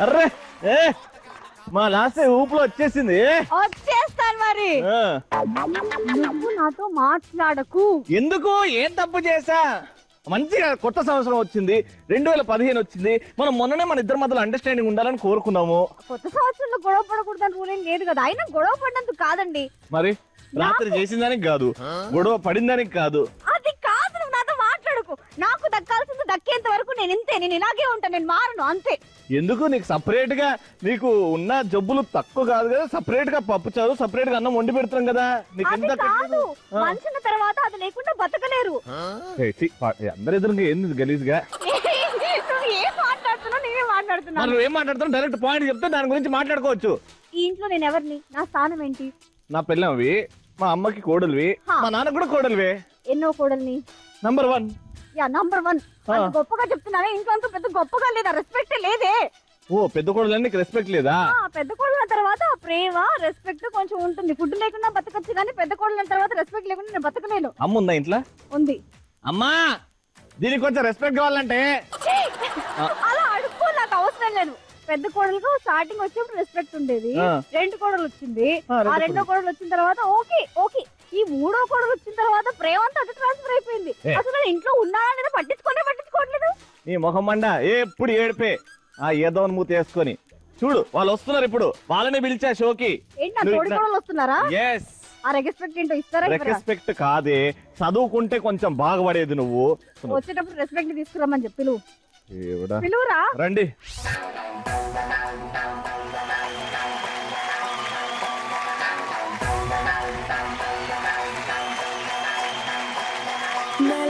Array మా last ఊపులో వచ్చేసింది. వచ్చేస్తాను మరి. నువ్వు నాతో మాట్లాడకు. ఎందుకు? ఏం తప్పు చేసా? మంచిగా కొత్త సంవత్సరం వచ్చింది, 2015 వచ్చింది. మనం మొన్ననే మన ఇద్దరి మధ్యలో అండర్స్టాండింగ్ ఉండాలని కోరుకున్నాము. కొత్త సంవత్సరంలో గొడవ పడకూడదని రూల్ ఏం లేదు కదా. అయినా గొడవ పడినందుకు కాదండి. మరి రాత్రి చేసిందానికి కాదు, గొడవ పడిందానికి కాదు. అది కాదు, నువ్వు నాతో మాట్లాడకు. నాకు దక్కాల్సింది దక్కేంత వరకు నేను ఇంతే, నేను ఇలాగే ఉంటాను, నేను మారను అంతే. ఎందుకు? నీకు సపరేట్ గా, నీకు ఉన్న జబ్బులు తక్కువ కాదు కదా, సపరేట్ గా పప్పు చారు, సపరేట్ గా అన్నం వండి పెడతాం కదా. నీకు ఎంత కాదు, మనిషిన తర్వాత అది లేకుండా బతకలేరు. అందరి ఎదురు ఏంది గలీజ్ గా? నువ్వు ఏం మాట్లాడుతున్నావు? నేనే మాట్లాడుతున్నా. నువ్వు ఏం మాట్లాడుతున్నావు? డైరెక్ట్ పాయింట్ చెప్తే దాని గురించి మాట్లాడుకోవచ్చు. ఈ ఇంట్లో నేను ఎవరిని? నా స్థానం ఏంటి? నా పిల్లవి, మా అమ్మకి కోడలివి, మా నాన్న కూడా కోడలివే. ఎన్నో కోడల్ని? నంబర్ 1. Yeah, number 1. గొప్పగా చెప్తున్నానే, ఇంట్లో అంతా పెద్ద గొప్పగా లేదా? రెస్పెక్ట్ లేదే. ఓ, పెద్ద కోడలు నీకు రెస్పెక్ట్ లేదా? పెద్ద కోడల తర్వాత ప్రేమ, రెస్పెక్ట్ కొంచెం ఉంటుంది. ఫుడ్ లేకుండా బతకచ్చు, కానీ పెద్ద కోడల తర్వాత రెస్పెక్ట్ లేకుండా నేను బతకలేను. అమ్మ ఉందా ఇంట్లో? ఉంది. అమ్మా, దీనికి కొంచెం రెస్పెక్ట్ కావాలంటే అలా అడుక్కో, నాకు అవసరం లేదు. పెద్ద కోడలకు స్టార్టింగ్ వచ్చినప్పుడు రెస్పెక్ట్ ఉండేది. 2 కోడలు వచ్చింది, ఆ 2వ కోడలు వచ్చిన తర్వాత ఓకే ఓకే. ఈ 3వ కోడలు వచ్చిన తర్వాత ప్రేమ అంతా అటు ట్రాన్స్ఫర్ అయిపోయింది. అసలు ఇంట్లో ఉన్నా లేదా పట్టించుకోవట్లేదు. నీ మొహం మండ ఎప్పుడు ఏడిపే ఏదో మూత వేసుకొని చూడు. వాళ్ళు వస్తున్నారు ఇప్పుడు, వాళ్ళని పిలిచా షోకి. ఏంటి, నా తోడి కోడలు వస్తున్నారా? ఆ రెస్పెక్ట్ ఏంటో ఇస్తారా? రెస్పెక్ట్ కాదే, చదువుకుంటే కొంచెం బాగుపడేది. నువ్వు వచ్చేటప్పుడు రెస్పెక్ట్ తీసుకురమ్మని చెప్పి పిలువురా. రండి.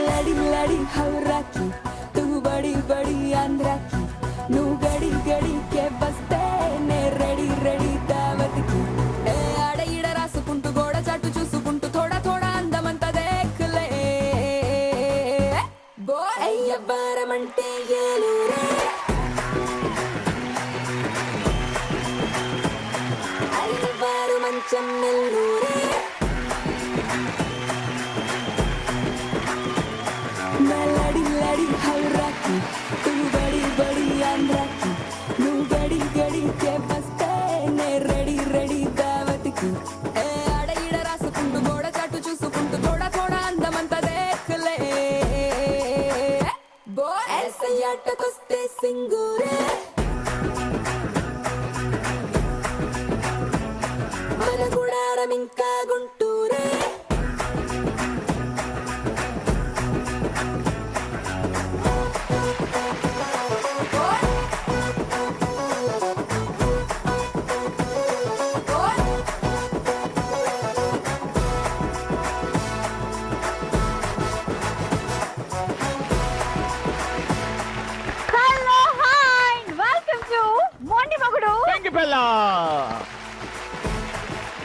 लड़ी लड़ी हवरा की तू बड़ी बड़ी आंध्रा की नू गड़ी गड़ी के बस्ते ने रेडी रेडी दावत की ए आड़ इड़ रासुकुंटू गोड़ चाटू चूसुकुंटू थोड़ा थोड़ा अंदमंता देख ले बो अय्य बारमंटे येलूरे अय्य बारू मंचम नेल्लूरे लड़ी लड़ी हवरा की तू बड़ी बड़ी आंध्रा की नू गड़ी गड़ी के बस्ते ने रेडी रेडी दावत की ए आड़ इड़ रासुकुंटू गोड़ चाटू चूसुकुंटू थोड़ा थोड़ा अंदमंता देख ले बो ऐसे आटకొస్తే సింగూరే మన గుడారం ఇంకా గుంటూరే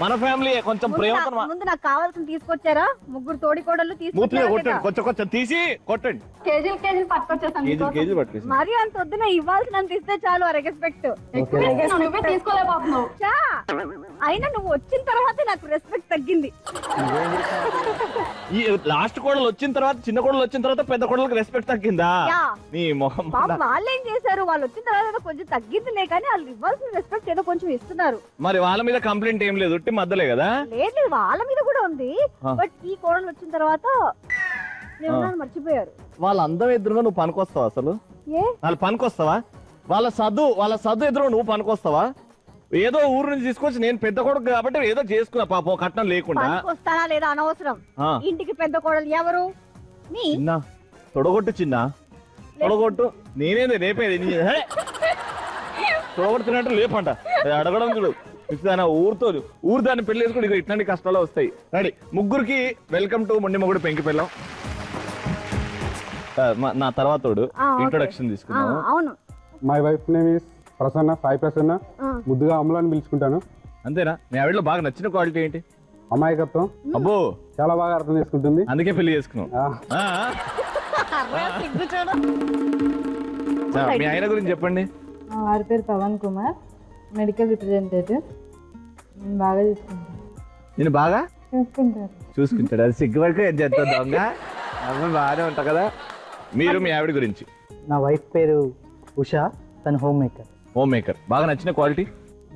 మన ఫ్యామిలీ కొంచెం ప్రేమతో. ముందు నాకు కావాల్సిన తీసుకొచ్చారా? 3 తోడి కోడలు కొట్టండి, కొంచెం కొంచెం తీసి కొట్టండి. కేజీలు పట్టుకొచ్చేసాను. మరి అంత వద్దున, ఇవ్వాల్సినంత ఇస్తే చాలు. ఆ రెస్పెక్ట్ తీసుకోలేకపోతున్నావు. అయినా నువ్వు వచ్చిన తర్వాత నాకు రెస్పెక్ట్ తగ్గింది. ఈ లాస్ట్ కోడలు వచ్చిన తర్వాత, చిన్న కోడలు వచ్చిన తర్వాత పెద్ద కోడలకు రెస్పెక్ట్ తగ్గిందా? నీ మొహం. వాళ్ళు ఏం చేశారు? వాళ్ళు వచ్చిన తర్వాత కొంచెం తగ్గిందిలే, కానీ వాళ్ళు ఇవ్వాల్సిన రెస్పెక్ట్ ఏదో కొంచెం ఇస్తున్నారు. మరి వాళ్ళ మీద కంప్లైంట్ ఏం లేదు, మధ్యలే కదా? లేదు, వాళ్ళ మీద కూడా ఉంది. బట్ ఈ కోడలు వచ్చిన తర్వాత మర్చిపోయారు. వాళ్ళ అందం ఎదురుగా నువ్వు పనికొస్తావా? అసలు వాళ్ళు పనికొస్తావా? వాళ్ళ చదువు ఎదురు నువ్వు పనికొస్తావా? ఏదో ఊరు నుంచి తీసుకొచ్చి, నేను పెద్ద కొడుకు కాబట్టి ఏదో చేసుకున్నా పాపం, కట్నం లేకుండా. వస్తానా లేదా అనవసరం. ఇంటికి పెద్ద కోడలు ఎవరు? చిన్న తొడగొట్టు, చిన్న తొడగొట్టు. నేనేది రేపేది తొడగొడుతున్నట్టు లేపంట అడగడం చూడు. ఊరు దాన్ని పెళ్లి వేసుకుని ఇట్లాంటి కష్టాలు వస్తాయి. రెడీ, ముగ్గురికి వెల్కమ్ టు మొండి మొగుడు పెంకి పిల్లం. నా తర్వాత ఇంట్రొడక్షన్ తీసుకున్నాను. అవును, my wife name is Prasanna, Sai Prasanna. ముద్దుగా అమ్ములని పిలుచుకుంటాను. అంతేనా? మీ ఆవిడలో బాగా నచ్చిన క్వాలిటీ ఏంటి? అమాయకత్వం. అబ్బో, చాలా బాగా అర్థం చేసుకుంటుంది, అందుకే పెళ్లి చేసుకున్నాం. మీ ఆయన గురించి చెప్పండి. వారి పేరు పవన్ కుమార్. Medical representative. బాగా చూసుకుంటారు. నేను బాగా చూసుకుంటారు. చూసుకుంటాడు. అది సిగ్గుపడితే ఏం చేస్తా దొంగ. అమ్మాయి బాగానే ఉంటా కదా. మీరు మీ ఆవిడ గురించి. నా వైఫ్ పేరు ఉషా, తన హోమ్ మేకర్. Home maker. బాగా నచ్చిన క్వాలిటీ.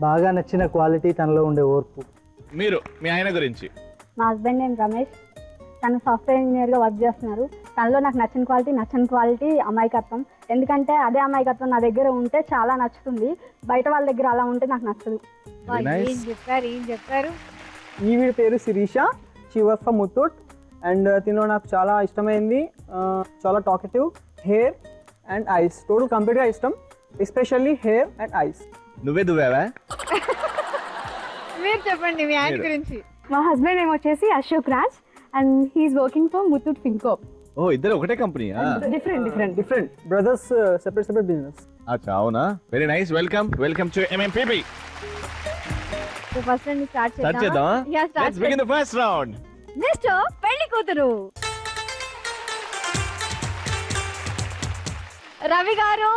బాగా నచ్చిన క్వాలిటీ తనలో ఉండే ఓర్పు. మీరు మీ ఆయన గురించి. మా హస్బెండ్ నేమ్ రమేష్, తను సాఫ్ట్వేర్ ఇంజనీర్గా వర్క్ చేస్తున్నారు. తనలో నాకు నచ్చని క్వాలిటీ అమాయకత్వం. ఎందుకంటే అదే అమాయకత్వం నా దగ్గర ఉంటే చాలా నచ్చుతుంది, బయట వాళ్ళ దగ్గర అలా ఉంటే నాకు నచ్చదు. Very nice. ఏం చెప్పారు ఈవిడ పేరు Sirisha, she work from Muthoot. And తినలో నాకు చాలా ఇష్టమైంది, చాలా talkative, hair and eyes. Total కంప్లీట్గా ఇష్టం, ఎస్పెషల్లీ హెయిర్ అండ్ ఐస్. నువ్వే దువ్వావా? మీరు చెప్పండి మీ ఆయన గురించి. మా హస్బెండ్ నేమ్ వచ్చేసి Ashok Raj and he is working for Muthoot Fincorp. ఓ ఇద్దరు ఒకటే company. Different brothers, separate business. అచ్చా అవునా. Very nice. Welcome to MMPB. First start start చేద్దాం. Let's begin the first round. Next పెళ్లి కూతురు రవి గారు.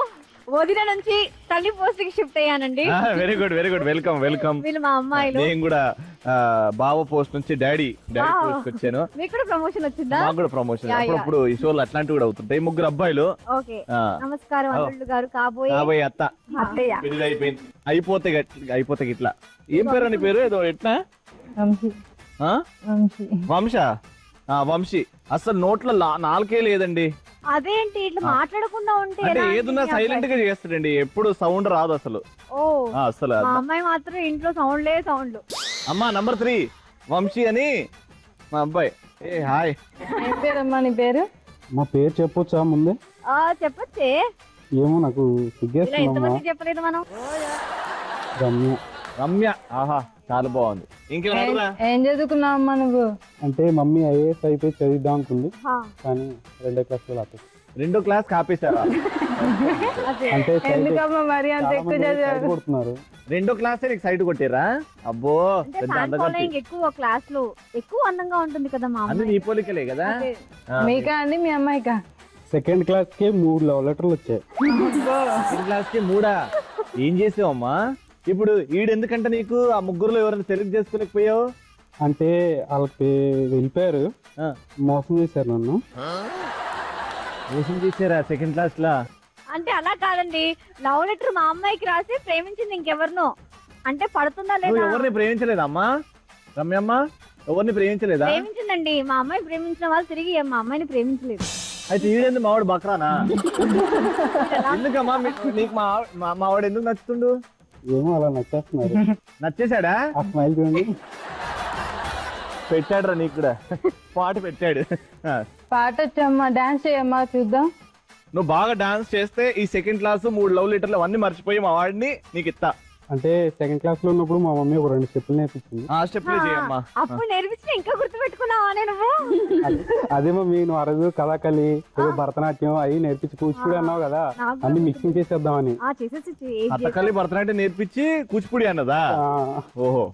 వదిన నుంచి తల్లి పోస్ట్ కి షిఫ్ట్ అయ్యానండి. Very good welcome. వీళ్ళు మా అమ్మాయిలు. నేను కూడా బావ పోస్ట్ నుంచి డాడీ పోస్ట్ వచ్చాను. మీకు కూడా ప్రమోషన్ వచ్చిందా? నాకు కూడా ప్రమోషన్. యా. అప్పుడప్పుడు ఈ షోలు అట్లాంటివి కూడా అవుతుంటాయి. ముగ్గురు అబ్బాయిలు. ఓకే ఆ. నమస్కారం అల్లుళ్ళు గారు, కాబోయే అత్త. అత్తయ్య. పెళ్లి అయిపోయింది. అయిపోతే ఇట్లా. ఏం పేరు అని పేరు ఏదో ఎట్లా? వంశీ. ఆ? వంశీ. వంశీ. అసలు నోట్లో నాలుకే లేదండి. అదేంటి ఇట్లా మాట్లాడకుండా ఉంటే అంటే ఎలా ఏదున్నా అండి? సైలెంట్ గా చేస్తాడండి. ఎప్పుడు సౌండ్ రాదు అసలు. ఓ అసలు మా అమ్మాయి మాత్రం ఇంట్లో సౌండ్లు. అమ్మా నంబర్ 3 వంశీ అని మా అబ్బాయి. ఏ హాయ్. ఏం పేరమ్మా నీ పేరు? మా పేరు చెప్పొచ్చా ముందే? చెప్పచ్చే. ఏమో నాకు ఇలా సిగ్గేస్తుందమ్మా. ఎంతమంది చెప్పలేదు మనం. రమ్య. రమ్య. ఆహా చాలా బాగుంది. ఇంకేమన్నా? ఏం చదువుకున్నావమ్మా నువ్వు? అంటే మమ్మీ ఐఏఎస్ అయిపోయి చదివిద్దాం అనుకుంది, హా. కానీ 2వ క్లాస్లో ఆపేసి. 2వ క్లాస్ కాపేశారా? అంటే ఎందుకమ్మా మరి అంత ఎక్కువ చదివావు? కొడుతున్నారు. 2వ క్లాసే నీకు సైట్ కొట్టిరా? అబ్బో అంటే పెద్ద ఫ్యాన్ అందగత్తి. ఫాలోయింగ్ ఎక్కువ క్లాస్ లో, ఎక్కువ అందంగా ఉంటుంది కదా మా అన్ని అమ్మాయి. నీ పోలికలే కదా. అదే. మీకా అండి మీ అమ్మాయికా? 2nd క్లాస్కే 3 లవ్ లెటర్లు వచ్చాయి. 2వ క్లాస్ కి 3. ఏం చేసావమ్మా? ఇప్పుడు ఈడెందుకంటే నీకు ఆ ముగ్గురులో ఎవరైనా సెలెక్ట్ చేసుకోలేకపోయావు? అంటే వాళ్ళకి వెళ్ళిపోయారు, మోసం చేశారు నన్ను. మోసం చేశారా 2nd క్లాస్ లా? అంటే అలా కాదండి, లవ్ లెటర్ మా అమ్మాయికి రాసి ప్రేమించింది ఇంకెవరినో. అంటే పడుతుందా నువ్వు లేదా? ఎవరిని ప్రేమించలేదమ్మా? రమ్యమ్మ ఎవరిని ప్రేమించలేదా? ప్రేమించిందండి. మా అమ్మాయి ప్రేమించిన వాళ్ళు తిరిగి మా అమ్మాయిని ప్రేమించలేదు. అయితే ఈడెందుకు మావాడు బక్రానా? ఎందుకమ్మా నీకు మావాడు ఎందుకు నచ్చుతుండు? ఏమో అలా నచ్చేస్తున్నారు. నచ్చేసాడా? ఆ స్మైల్ చూడండి. పెట్టాడు రా నీకు కూడా పాట పెట్టాడు. పాట వచ్చమ్మా, డాన్స్ చేయమ్మా చూద్దాం. నువ్వు బాగా డాన్స్ చేస్తే ఈ 2nd క్లాస్ 3 లవ్ లెటర్లు అవన్నీ మర్చిపోయి మా వాడిని నీకు ఇస్తా. అంటే 2nd క్లాస్ లో ఉన్నప్పుడు మా మమ్మీ ఒక 2 స్టెప్పులు నేర్పించింది. ఆ స్టెప్ చేయమ్మా. అప్పుడు నేర్పించిన ఇంకా గుర్తు పెట్టుకున్నావా నువ్వు? అదే మమ్మీ నువ్వు ఆ రోజు కథాకళి, ఏదో భరతనాట్యం అవి నేర్పించి కూచిపూడి అన్నావు కదా, నాకు అన్ని మిక్సింగ్ చేసేద్దామని. చేసేసి అత్తకల్లి భరతనాట్యం నేర్పించి కూచిపూడి అన్నదా? ఓహో.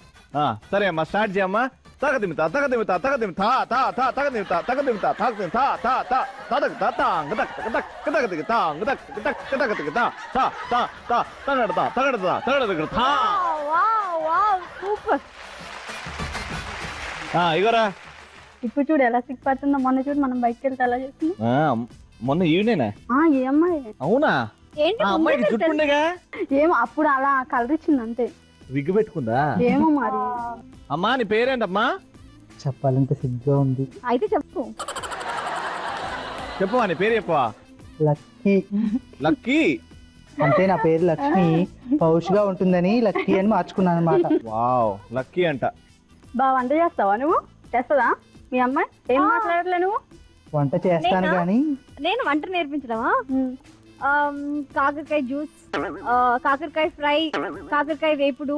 సరే అమ్మా స్టార్ట్ చేయమ్మా. తగదిమితా తగదిమితా తగదిమితా తా తా తగదిమితా తగదిమితా తగదిమితా తా తా తగదిమితా తాంగ దక్ దక్ తగదికి తాంగ దక్ దక్ తగదికి తా తా తా తా తగడతా తగడతా తగడదికి తా. సూపర్. ఇగోరా. ఇప్పుడు చూడు ఎలా సిగ్గుపడుతుందో. మొన్న చూడు మనం బయటకు వెళ్తే ఎలా చేస్తుంది. మొన్న ఈవినేనా? ఏ అమ్మాయి? అవునా? ఏంటి ఆ అమ్మాయికి జుట్టు ఉండగా ఏమో అప్పుడు అలా కలర్ ఇచ్చింది అంతే. విగ్గు పెట్టుకుందా? ఏమో మరి. అమ్మా నీ పేరేంటమ్మా? చెప్పాలంటే సిగ్గా ఉంది. అయితే చెప్పు. చెప్పవా నీ పేరు చెప్పవా? లక్కీ. లక్కీ. అంటే నా పేరు లక్ష్మి, పౌష్గా ఉంటుందని లక్కీ అని మార్చుకున్నాను అనమాట. వావ్ లక్కీ అంట. బాగా వంట చేస్తావా నువ్వు? చేస్తుందా మీ అమ్మాయి? ఏం మాట్లాడలే నువ్వు? వంట చేస్తాను నేనా? కానీ నేను వంట నేర్పించడమా? కాకరకాయ జ్యూస్, కాకరకాయ ఫ్రై, కాకరకాయ వేపుడు,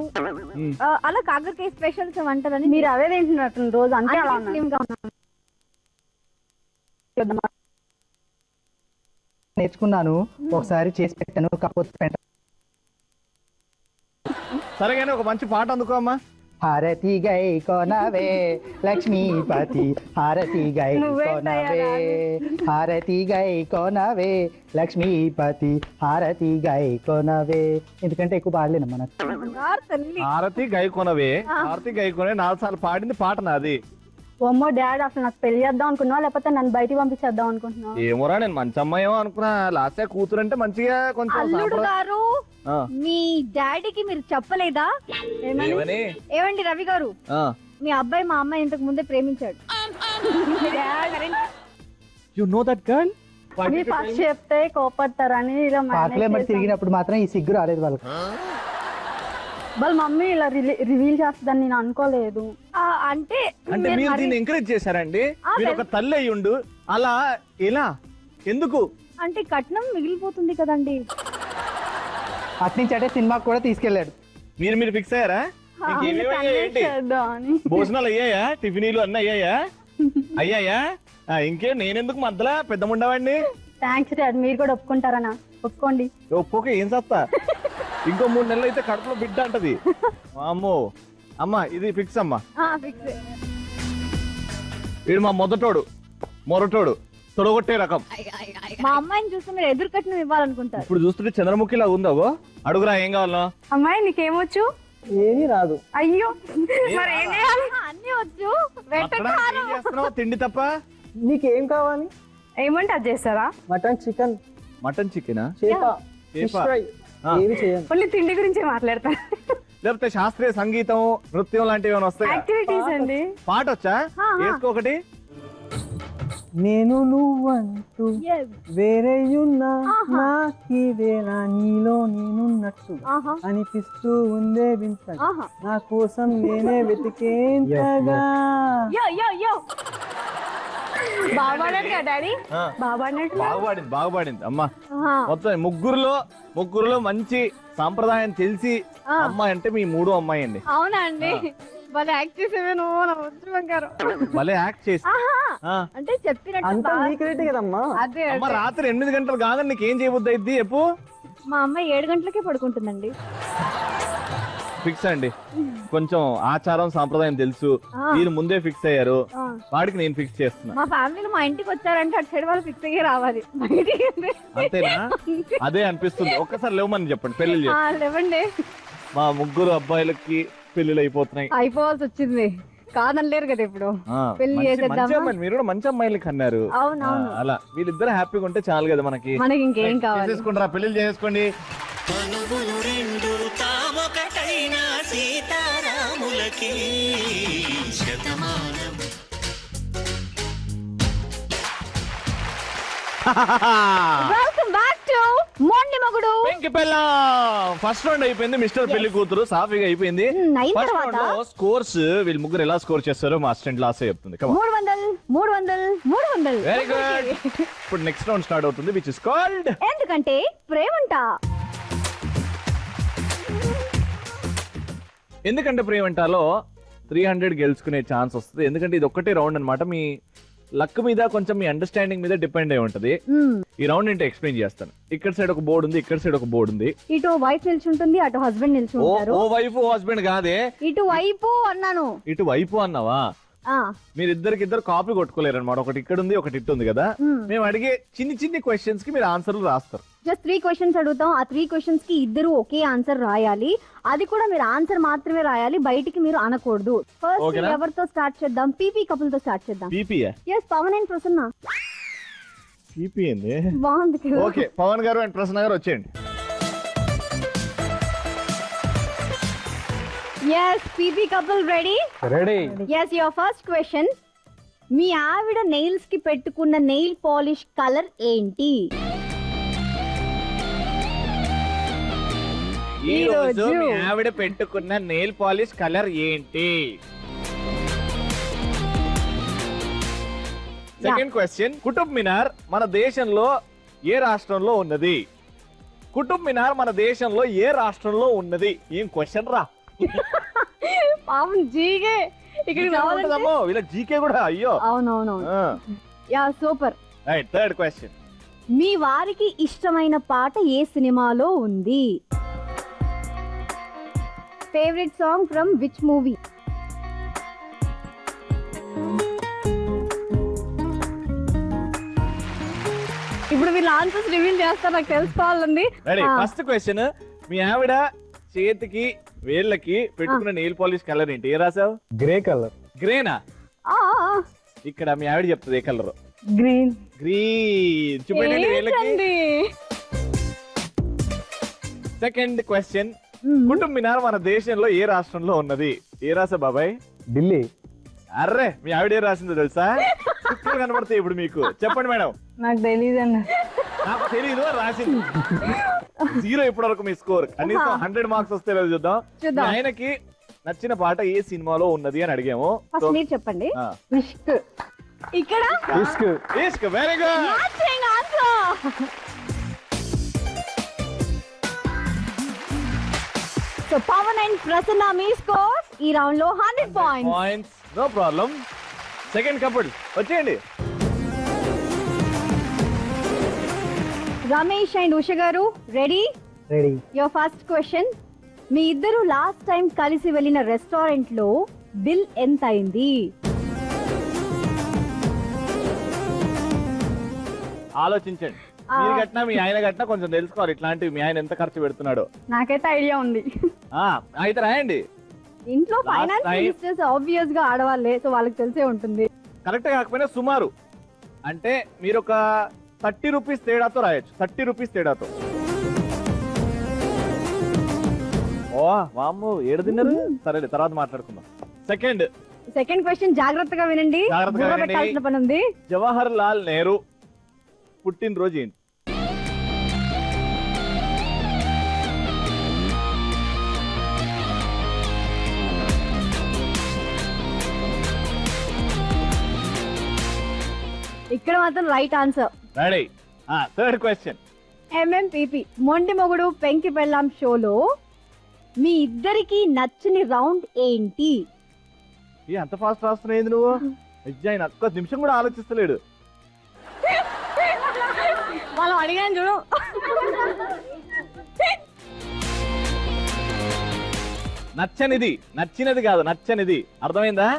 అలా కాకరకాయ స్పెషల్స్ వంటలని. మీరు అవే తింటున్నట్టు రోజు అంటే అలా ఉన్నారు. slim గా ఉన్నాను. నేర్చుకున్నాను, ఒకసారి చేసి పెట్టాను, కాకపోతే సరే కానీ ఒక మంచి పాట అందుకో అమ్మా. హారతి గై కొనవే లక్ష్మీపతి హారతి గై కొనవే హారతి గై కొనవే లక్ష్మీపతి హారతి గై కొనవే. ఎందుకంటే ఎక్కువ పాడలేను మనకు. బంగారు తల్లి. హారతి గైకొనవే, హారతి గైకొనే 4 సార్లు పాడింది పాట నాది. అమ్మో డాడ్ అసలు నాకు పెళ్లి చేద్దాం అనుకున్నావా లేకపోతే నన్ను బయటికి పంపించేద్దాం అనుకుంటున్నావా? ఏమోరా నేను మంచి అమ్మాయేమో అనుకున్నా, లాస్ట్ కూతురు అంటే మంచిగా కొంచెం అల్లుడు గారు ఆ. మీ డాడీకి మీరు చెప్పలేదా? ఏమని? ఏమండి రవి గారు, ఆ. మీ అబ్బాయి మా అమ్మాయి ఇంతకు ముందే ప్రేమించాడు. You know that girl? మీరు ఫస్ట్ చెప్తే కోపడతారని ఇలా పాటలే మరి తిరిగినప్పుడు మాత్రం ఈ సిగ్గు రాలేదు వాళ్ళకి. వాళ్ళ మమ్మీ ఇలా రివీల్ చేస్తుందని నేను అనుకోలేదు. అంటే అంటే మీరు దీన్ని ఎంకరేజ్ చేశారండి? మీరు ఒక తల్లి అయ్యుండు అలా ఎలా ఎందుకు? అంటే కట్నం మిగిలిపోతుంది కదండి. అట్నుంచి అంటే సినిమాకి కూడా తీసుకెళ్ళాడు. మీరు ఫిక్స్ అయ్యారా? ఏంటి చేద్దామని. భోజనాలు అయ్యాయా? టిఫినీలు అన్నీ అయ్యాయా? అయ్యాయా? ఇంకే నేనెందుకు మధ్యలో పెద్ద ఉండవాడిని. థ్యాంక్స్ డాడ్, మీరు కూడా ఒప్పుకుంటారనా? ఒప్పుకోండి. ఒప్పుకోక ఏం చేస్తా, ఇంకో 3 నెలలు అయితే కడుపులో బిడ్డ అంటది. అమ్మో అమ్మా ఇది ఫిక్స్ అమ్మా. ఫిక్స్. వీడు మా మొరటోడు తొడగొట్టే రకం. మా అమ్మాయిని చూస్తే మీరు ఎదురు కట్నం ఇవ్వాలనుకుంటారు. ఇప్పుడు చూస్తుంటే చంద్రముఖిలా ఉందావో. అడుగురా ఏం కావాలో. అమ్మాయి నీకేమొచ్చు? ఏమీ రాదు. అయ్యో మరి ఏం చేయాలి? అన్ని వచ్చు. అక్కడ ఏం చేస్తున్నావు? తిండి తప్ప. నీకేం కావాలి? ఏమంటే అది చేస్తారా? మటన్, చికెన్, మటన్, చికెనా, చేప, ఫిష్ ఫ్రై ఏమి చేయండి. ఓన్లీ తిండి గురించే మాట్లాడతారు. లేకపోతే శాస్త్రీయ సంగీతం, నృత్యం లాంటివి ఏమైనా వస్తాయి? యాక్టివిటీస్ అండి. పాట వచ్చా? వేసుకో ఒకటి. నేను నువ్వంటూ వేరేయున్నా నాకిదేనా నీలో నేనున్నట్టు అనిపిస్తూ ఉందే వింతగా నా కోసం నేనే వెతికేంతగా. బాగుపడ్డాడు కదా డాడీ? బాగుపడింది అమ్మా. మొత్తం ముగ్గురులో మంచి సాంప్రదాయం తెలిసి అమ్మాయి అంటే మీ 3వ అమ్మాయి అండి. అవునా అండి? భలే యాక్ట్ చేసేవేను నా ముద్దు బంగారం. భలే యాక్ట్ చేసి అంటే చెప్పినట్టు అంతా నీకు కదమ్మా. అదే అమ్మ రాత్రి 8 గంటలు కాగా నీకేం చేయబుద్ది అయిద్ది చెప్పు. మా అమ్మాయి 7 గంటలకే పడుకుంటుందండి. ఫిక్స్ అండి. కొంచెం ఆచారం సాంప్రదాయం తెలుసు, మీరు ముందే ఫిక్స్ అయ్యారు, వాడికి నేను ఫిక్స్ చేస్తున్నా. మా ఫ్యామిలీలో మా ఇంటికి వచ్చారంటే అటు సైడ్ వాళ్ళు ఫిక్స్ అయ్యి రావాలి. అంతేనా? అదే అనిపిస్తుంది. ఒక్కసారి లేవమని చెప్పండి, పెళ్లి లేవండి. మా 3 అబ్బాయిలకి పెళ్లిళ్ళు అయిపోతున్నాయి. అయిపోవాల్సి వచ్చింది, కాదనలేరు కదా ఇప్పుడు. పెళ్లి చేసేద్దామా? మీరు కూడా మంచి అమ్మాయిలు కన్నారు. అవునవును. అలా వీళ్ళిద్దరు హ్యాపీగా ఉంటే చాలు కదా మనకి. మనకి ఇంకేం కావాలి? చేసుకుంటారా? పెళ్లిళ్ళు చేసుకోండి. వెల్కమ్ బ్యాక్ టు మొండి మగుడు. ఫస్ట్ రౌండ్ అయిపోయింది. మిస్టర్ పెళ్లి కూతురు సాఫీగా అయిపోయింది. ఫస్ట్ రౌండ్ లో స్కోర్స్ వీళ్ళు ముగ్గురు ఎలా స్కోర్ చేస్తారో మా అసిస్టెంట్ లాస్ చెప్తుంది. 300. Very good. ఇప్పుడు నెక్స్ట్ రౌండ్ స్టార్ట్ అవుతుంది, విచ్ ఇస్ కాల్డ్ ఎందుకంటే ప్రేమంట. ఎందుకంటే ప్రేమంటాలో 300 గెలుచుకునే ఛాన్స్ వస్తుంది. ఎందుకంటే ఇది ఒక్కటే రౌండ్ అన్నమాట. మీ లక్ మీద కొంచెం మీ అండర్స్టాండింగ్ మీద డిపెండ్ అయి ఉంటది. ఈ రౌండ్ ఏంటో ఎక్స్ప్లెయిన్ చేస్తాను. ఇక్కడ సైడ్ ఒక బోర్డు ఉంది, ఇక్కడ సైడ్ ఒక బోర్డు ఉంది. ఇటు వైఫ్ నిల్చుంటుంది, అటు హస్బెండ్ నిల్చుంటారు. ఓ వైఫ్ హస్బెండ్ కాదే, ఇటు వైపు అన్నాను. ఇటు వైపు అన్నావా? మీరు ఇద్దరు కాపీ కొట్టుకోలేరు అనమాట. ఒకటి ఇక్కడ ఉంది, ఒకటి ఇటు ఉంది కదా. మేము అడిగే చిన్ని క్వశ్చన్స్ కి మీరు ఆన్సర్లు రాస్తారు. జస్ట్ 3 క్వశ్చన్స్ అడుగుతాం. ఆ 3 క్వశ్చన్స్ కి ఇద్దరు ఒకే ఆన్సర్ రాయాలి. అది కూడా మీరు ఆన్సర్ మాత్రమే రాయాలి, బయటికి మీరు అనకూడదు. ఫస్ట్ ఎవరితో స్టార్ట్ చేద్దాం? పీపీ కపుల్ తో స్టార్ట్ చేద్దాం. Yes, Pawan and Prasanna. PP ఏంది? బాగుంది కదా? ఓకే, పవన్ గారు అండ్ ప్రసన్న గారు వచ్చేయండి. Yes, PP couple ready? Ready. Yes, your first question. మీ ఆవిడ నెయిల్స్ కి పెట్టుకున్న నెయిల్ పాలిష్ కలర్ ఏంటి? ఈ రోజు మీ ఆవిడ పెట్టుకున్న నెయిల్ పాలిష్ కలర్ ఏంటి? Second question. కుతుబ్ మినార్ మన దేశంలో ఏ రాష్ట్రంలో ఉన్నది? కుతుబ్ మినార్ మన దేశంలో ఏ రాష్ట్రంలో ఉన్నది? ఏం క్వశ్చన్ రా. పాపం జీకే ఇక్కడ రావాలంటే వీళ్ళ జీకే కూడా. అయ్యో అవునవును. Yeah super. Right. Third question. మీ వారికి ఇష్టమైన పాట ఏ సినిమాలో ఉంది? Favourite song from which movie? Answers reveal చేస్తా, నాకు తెలుసుకోవాలండి. రెడీ. ఫస్ట్ క్వశ్చన్, మీ ఆవిడ చేతికి వేళ్ళకి పెట్టుకున్న నెయిల్ పాలిష్ కలర్ ఏంటి? ఏ రాసావు? Grey colour. గ్రేనా? ఆ, ఇక్కడ మీ ఆవిడ చెప్తుంది ఏ కలర్. గ్రీన్. గ్రీన్. చూపెట్టండి వేళ్ళకి. ఏంటండి? సెకండ్ క్వశ్చన్, కుటుంబ మినార్ మన దేశంలో ఏ రాష్ట్రంలో ఉన్నది? ఏ రాసా బాబాయ్? ఢిల్లీ. అర్రే, మీ ఆవిడ ఏ రాసిందో తెలుసా? చుక్కలు కనబడతాయి ఇప్పుడు మీకు. చెప్పండి మేడం. నాకు తెలియదండి. నాకు తెలియదు, రాసింది. 0 ఇప్పటి వరకు మీ స్కోర్. కనీసం 100 మార్క్స్ వస్తే లేదు చూద్దాం. చూద్దాం. మీ ఆయనకి నచ్చిన పాట ఏ సినిమాలో ఉన్నది అని అడిగాము. ఫస్ట్ మీరు చెప్పండి. ఇష్క్. ఇక్కడ Ishq. Ishq. Very good. So Pawan and Prasanna మీ స్కోర్ ఈ రౌండ్ లో 100 points. Points. No problem. Second couple వచ్చేయండి. రమేష్ అండ్ ఉష గారు ready? Ready. Your first question, మీ ఇద్దరు లాస్ట్ టైం కలిసి వెళ్ళిన రెస్టారెంట్ లో బిల్ ఎంత అయింది? ఆలోచించండి. మీరు కట్టినా మీ ఆయన కట్టినా కొంచెం తెలుసుకోవాలి ఇట్లాంటివి. మీ ఆయన ఎంత ఖర్చు పెడుతున్నాడో. నాకైతే ఐడియా ఉంది. అయితే రాయండి. ఇంట్లో Last finance time- ministers obvious గా ఆడవాళ్ళే, సో వాళ్ళకి తెలిసే ఉంటుంది. కరెక్ట్ కాకపోయినా సుమారు అంటే మీరు ఒక 30 రూపీస్ తేడాతో రాయొచ్చు. 30 రూపీస్ తేడాతో. ఓ వామ్మో, ఏడు తిన్నారు. సరే, తర్వాత మాట్లాడుకుందాం. సెకండ్ క్వశ్చన్ జాగ్రత్తగా వినండి, జాగ్రత్తగా బుర్ర వినండి. పెట్టాల్సిన పని ఉంది. జవహర్ లాల్ నెహ్రూ పుట్టినరోజు ఏంటి? ఇక్కడ మాత్రం right answer. Ready. Third question, MMPP Mondi Mogudu పెంకి పెళ్ళాం షోలో మీ ఇద్దరికి నచ్చని రౌండ్ ఏంటి? అంత ఫాస్ట్ రాస్తున్నాయి నువ్వు? ఆయన ఒక్క నిమిషం కూడా ఆలోచిస్తలేడు. మనం అడిగాను చూడు. నచ్చనిది. నచ్చినది కాదు, నచ్చనిది. అర్థమైందా?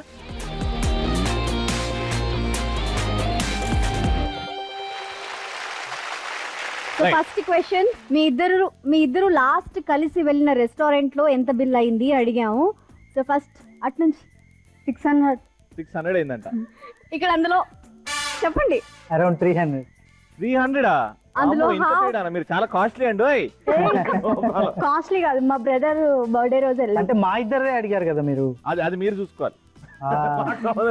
సో ఫస్ట్ క్వశ్చన్, మీ ఇద్దరు లాస్ట్ కలిసి వెళ్ళిన రెస్టారెంట్ లో ఎంత బిల్ అయింది అడిగాము. సో ఫస్ట్ అటు నుంచి 600. 600 అయిందంట. ఇక్కడ అందులో చెప్పండి. అరౌండ్ 300. 300? అందులో మీరు చాలా కాస్ట్లీ అండి. ఓయ్. కాస్ట్లీ కాదు, మా బ్రదర్ బర్త్డే రోజు వెళ్ళాం. అంటే మా ఇద్దరే అడిగారు కదా మీరు. అది మీరు చూసుకోవాలి. ఆ,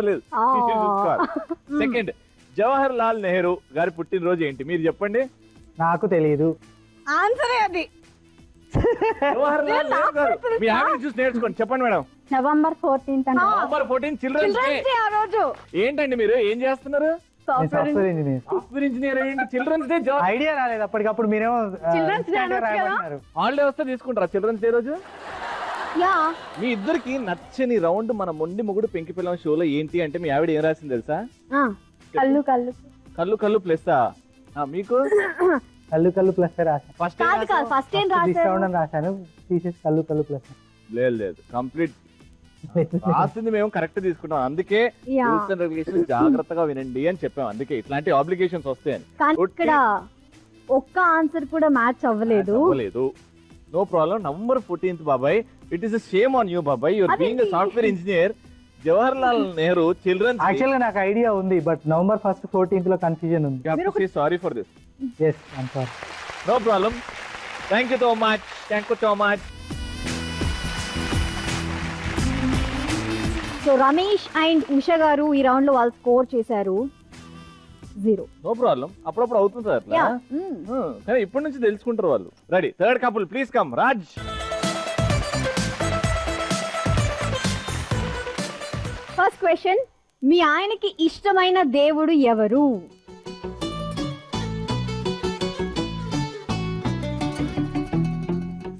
లేదు, మీరు చూసుకోవాలి. సెకండ్, జవహర్ లాల్ నెహ్రూ గారి పుట్టినరోజు ఏంటి? మీరు చెప్పండి. నాకు తెలియదు. ఆన్సరే అది. జవహర్ లాల్ నెహ్రూ గారు. మీ ఆవిడని చూసి నేర్చుకోండి. చెప్పండి మేడం. నవంబర్ 14th అంటే November 14 children's day. Children's day ఆ రోజు. ఏంటండి మీరు ఏం చేస్తున్నారు? Software engineer. సాఫ్ట్వేర్ ఇంజనీర్ ఏంటి? Children's day. ఐడియా రాలేదు అప్పటికప్పుడు. మీరేమో Children's Day అనొచ్చు కదా? రాయమన్నారు. హాలిడే వస్తే తీసుకుంటారా చిల్డ్రన్స్ డే రోజు? యా, మీ ఇద్దరికి నచ్చని రౌండ్ మన మొండి మొగుడు పెంకి పిల్లం షోలో ఏంటి అంటే మీ ఆవిడ ఏం రాసింది తెలుసా? కళ్ళు కళ్ళు కళ్ళు ప్లస్. మీకు కళ్ళు కళ్ళు ప్లస్ రాశాను. ఫస్ట్ కాదు కాదు, ఫస్ట్ ఏం రాశారు? డిస్కౌంట్ అని రాశాను, తీసేసి కళ్ళు కళ్ళు ప్లస్. లేదు కంప్లీట్ రాసింది మేము కరెక్ట్ తీసుకుంటాం. అందుకే Yeah. రూల్స్ అండ్ రెగ్యులేషన్స్ జాగ్రత్తగా వినండి అని చెప్పాం. అందుకే ఇట్లాంటి ఆబ్లిగేషన్స్ వస్తాయని. కానీ ఇక్కడ ఒక్క ఆన్సర్ కూడా మ్యాచ్ అవ్వలేదు. No problem. November 14th బాబాయ్, it is shame on you బాబాయ్. Your being a software engineer. Jawahar Lal Nehru children's. యాక్చువల్గా నాకు ఐడియా ఉంది, బట్ November 1st 14th లో కన్ఫ్యూజన్ ఉంది. Sorry for this. Yes, I'm sorry. No problem. Thank you so much. So Ramesh and Usha గారు ఈ round లో వాళ్ళు స్కోర్ చేశారు 0. No problem. అప్పుడప్పుడు అవుతుంది సార్ అట్లా. కానీ ఇప్పటి నుంచి తెలుసుకుంటారు వాళ్ళు. Ready. Third couple please come. Raj. First question, మీ ఆయనకి ఇష్టమైన దేవుడు ఎవరు?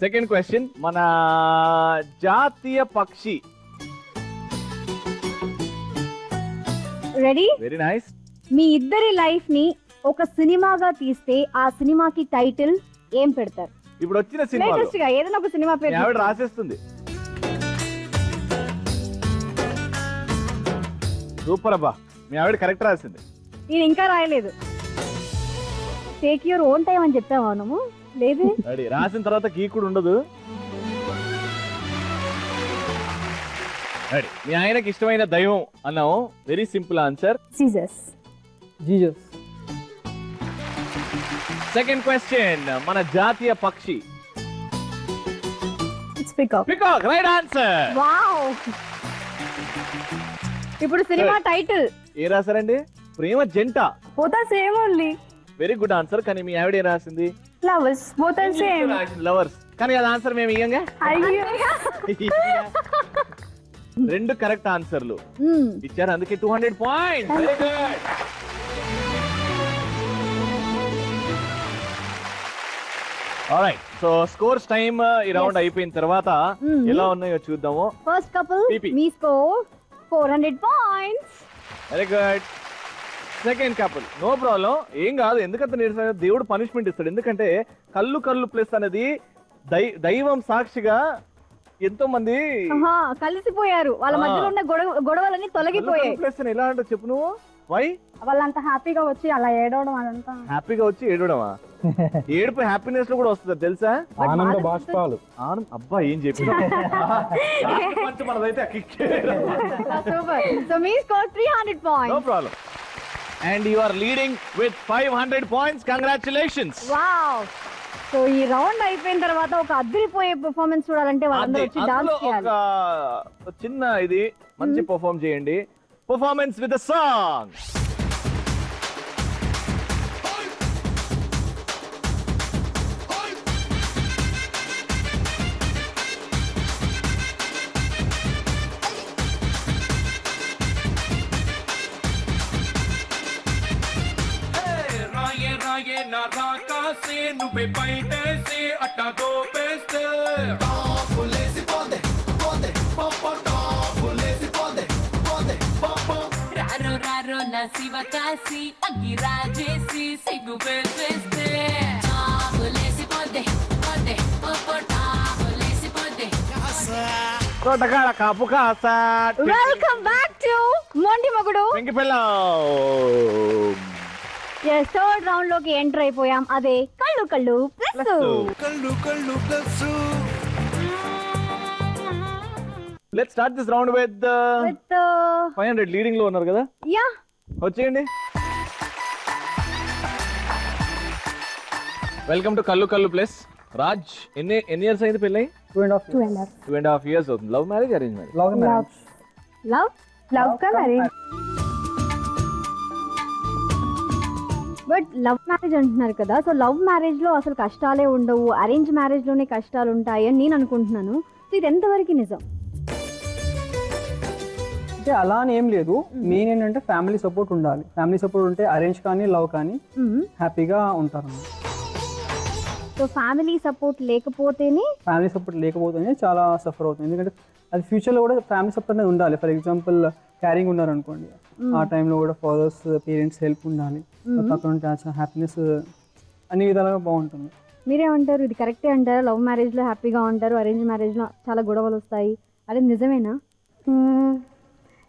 సెకండ్ క్వశ్చన్, మన జాతీయ పక్షి. రెడీ? Very nice. మీ ఇద్దరి లైఫ్ ని ఒక సినిమాగా తీస్తే ఆ సినిమాకి టైటిల్ ఏం పెడతారు? ఇప్పుడు వచ్చిన సినిమా లేటెస్ట్ గా ఏదైనా ఒక సినిమా పేరు ఆవిడ రాసేస్తుంది. సూపర్ అబ్బా, మీ ఆవిడ కరెక్ట్ రాసింది. నేను ఇంకా రాయలేదు. టేక్ యువర్ ఓన్ టైం అని చెప్పావా నువ్వు? లేదు. రెడీ, రాసిన తర్వాత కీ కూడా ఉండదు. రెడీ, మీ ఆయనకి ఇష్టమైన దైవం అన్నాము. Very simple answer, Jesus. Jesus. Second question, మన జాతీయ పక్షి. It's peacock. Peacock, right answer. Wow. ఇప్పుడు సినిమా టైటిల్ ఏ రాశారండి? Prema Janta. Both are same only. Very good answer. కానీ మీ ఆవిడ ఏం రాసింది? Lovers. Both are same. Lovers. కానీ అది ఆన్సర్ మేము ఇయ్యంగా. అయ్యో. రెండు కరెక్ట్ ఆన్సర్లు ఇచ్చారు, అందుకే 200 points. Very good. Alright, so scores time ఈ రౌండ్ అయిపోయిన తర్వాత ఎలా ఉన్నాయో చూద్దాము. First couple PP. మీ score 400 points. Very good. Second couple no problem, ఏం కాదు. ఎందుకంటే నీరస దేవుడు పనిష్మెంట్ ఇస్తాడు. ఎందుకంటే కళ్ళు కళ్ళు ప్లస్ అనేది దైవం సాక్షిగా ఎంతో మంది కలిసిపోయారు. వాళ్ళ మధ్యలో ఉన్న గొడవలన్నీ తొలగిపోయాయి. ప్లస్ అని ఎలా అంటే చెప్పు నువ్వు. వై? వాళ్ళంతా హ్యాపీగా వచ్చి అలా ఏడవడం అదంతా. హ్యాపీగా వచ్చి ఏడవడమా? ఏడుపు హ్యాపీనెస్ లో కూడా వస్తుంది తెలుసా? ఆనంద బాష్పాలు. అబ్బా ఏం చెప్పిన మనదైతే సూపర్. సో మీ score 300 points. No problem. And you are leading with 500 points. Congratulations. Wow. So ఈ రౌండ్ అయిపోయిన తర్వాత ఒక అదిరిపోయే పెర్ఫార్మెన్స్ చూడాలంటే వాళ్ళందరూ వచ్చి డాన్స్ చేయాలి. ఒక చిన్న ఇది మంచి పర్ఫార్మ్ చేయండి. Performance with a song. రాకాసే నువ్వే బయటేసి అట్టా దోపేస్తే రారో రారో నా శివ కాసి అగ్గి రాజేసి సిగ్గు వేసేస్తే తోటకాడ కాపు కాసా. వెల్కమ్ బ్యాక్ టు మొండి మొగుడు. థర్డ్ రౌండ్ లోకి ఎంటర్ అయిపోయాం. అదే కళ్ళు కళ్ళు ప్లస్. కళ్ళు కళ్ళు plus. Let's start this round with 500 leading లో ఉన్నారు కదా. యా, వచ్చేయండి. వెల్కమ్ టు కళ్ళు కళ్ళు ప్లస్. రాజ్, ఎన్ని ఇయర్స్ అయింది పెళ్ళి? 2.5 years అవుతుంది. Love marriage, arrange marriage? Love కా మ్యారేజ్? బట్ లవ్ మ్యారేజ్ అంటున్నారు కదా, సో లవ్ మ్యారేజ్ లో అసలు కష్టాలే ఉండవు, అరేంజ్ మ్యారేజ్ లోనే కష్టాలు ఉంటాయి అని నేను అనుకుంటున్నాను. సో ఇది ఎంతవరకు నిజం? అంటే అలా అని ఏం లేదు. మెయిన్ ఏంటంటే ఫ్యామిలీ సపోర్ట్ ఉండాలి. ఫ్యామిలీ సపోర్ట్ ఉంటే అరేంజ్ కానీ లవ్ కానీ హ్యాపీగా ఉంటారు. సో ఫ్యామిలీ సపోర్ట్ లేకపోతేనే చాలా సఫర్ అవుతుంది. ఎందుకంటే అది ఫ్యూచర్లో కూడా ఫ్యామిలీ సపోర్ట్ అనేది ఉండాలి. ఫర్ ఎగ్జాంపుల్ క్యారింగ్ ఉన్నారు అనుకోండి, ఆ టైంలో కూడా ఫాదర్స్ పేరెంట్స్ హెల్ప్ ఉండాలి. పక్కన హ్యాపీనెస్ అన్ని విధాలుగా బాగుంటుంది. మీరేమంటారు? ఇది కరెక్టే అంటారా? లవ్ మ్యారేజ్లో హ్యాపీగా ఉంటారు, అరేంజ్ మ్యారేజ్లో చాలా గొడవలు వస్తాయి, అది నిజమేనా?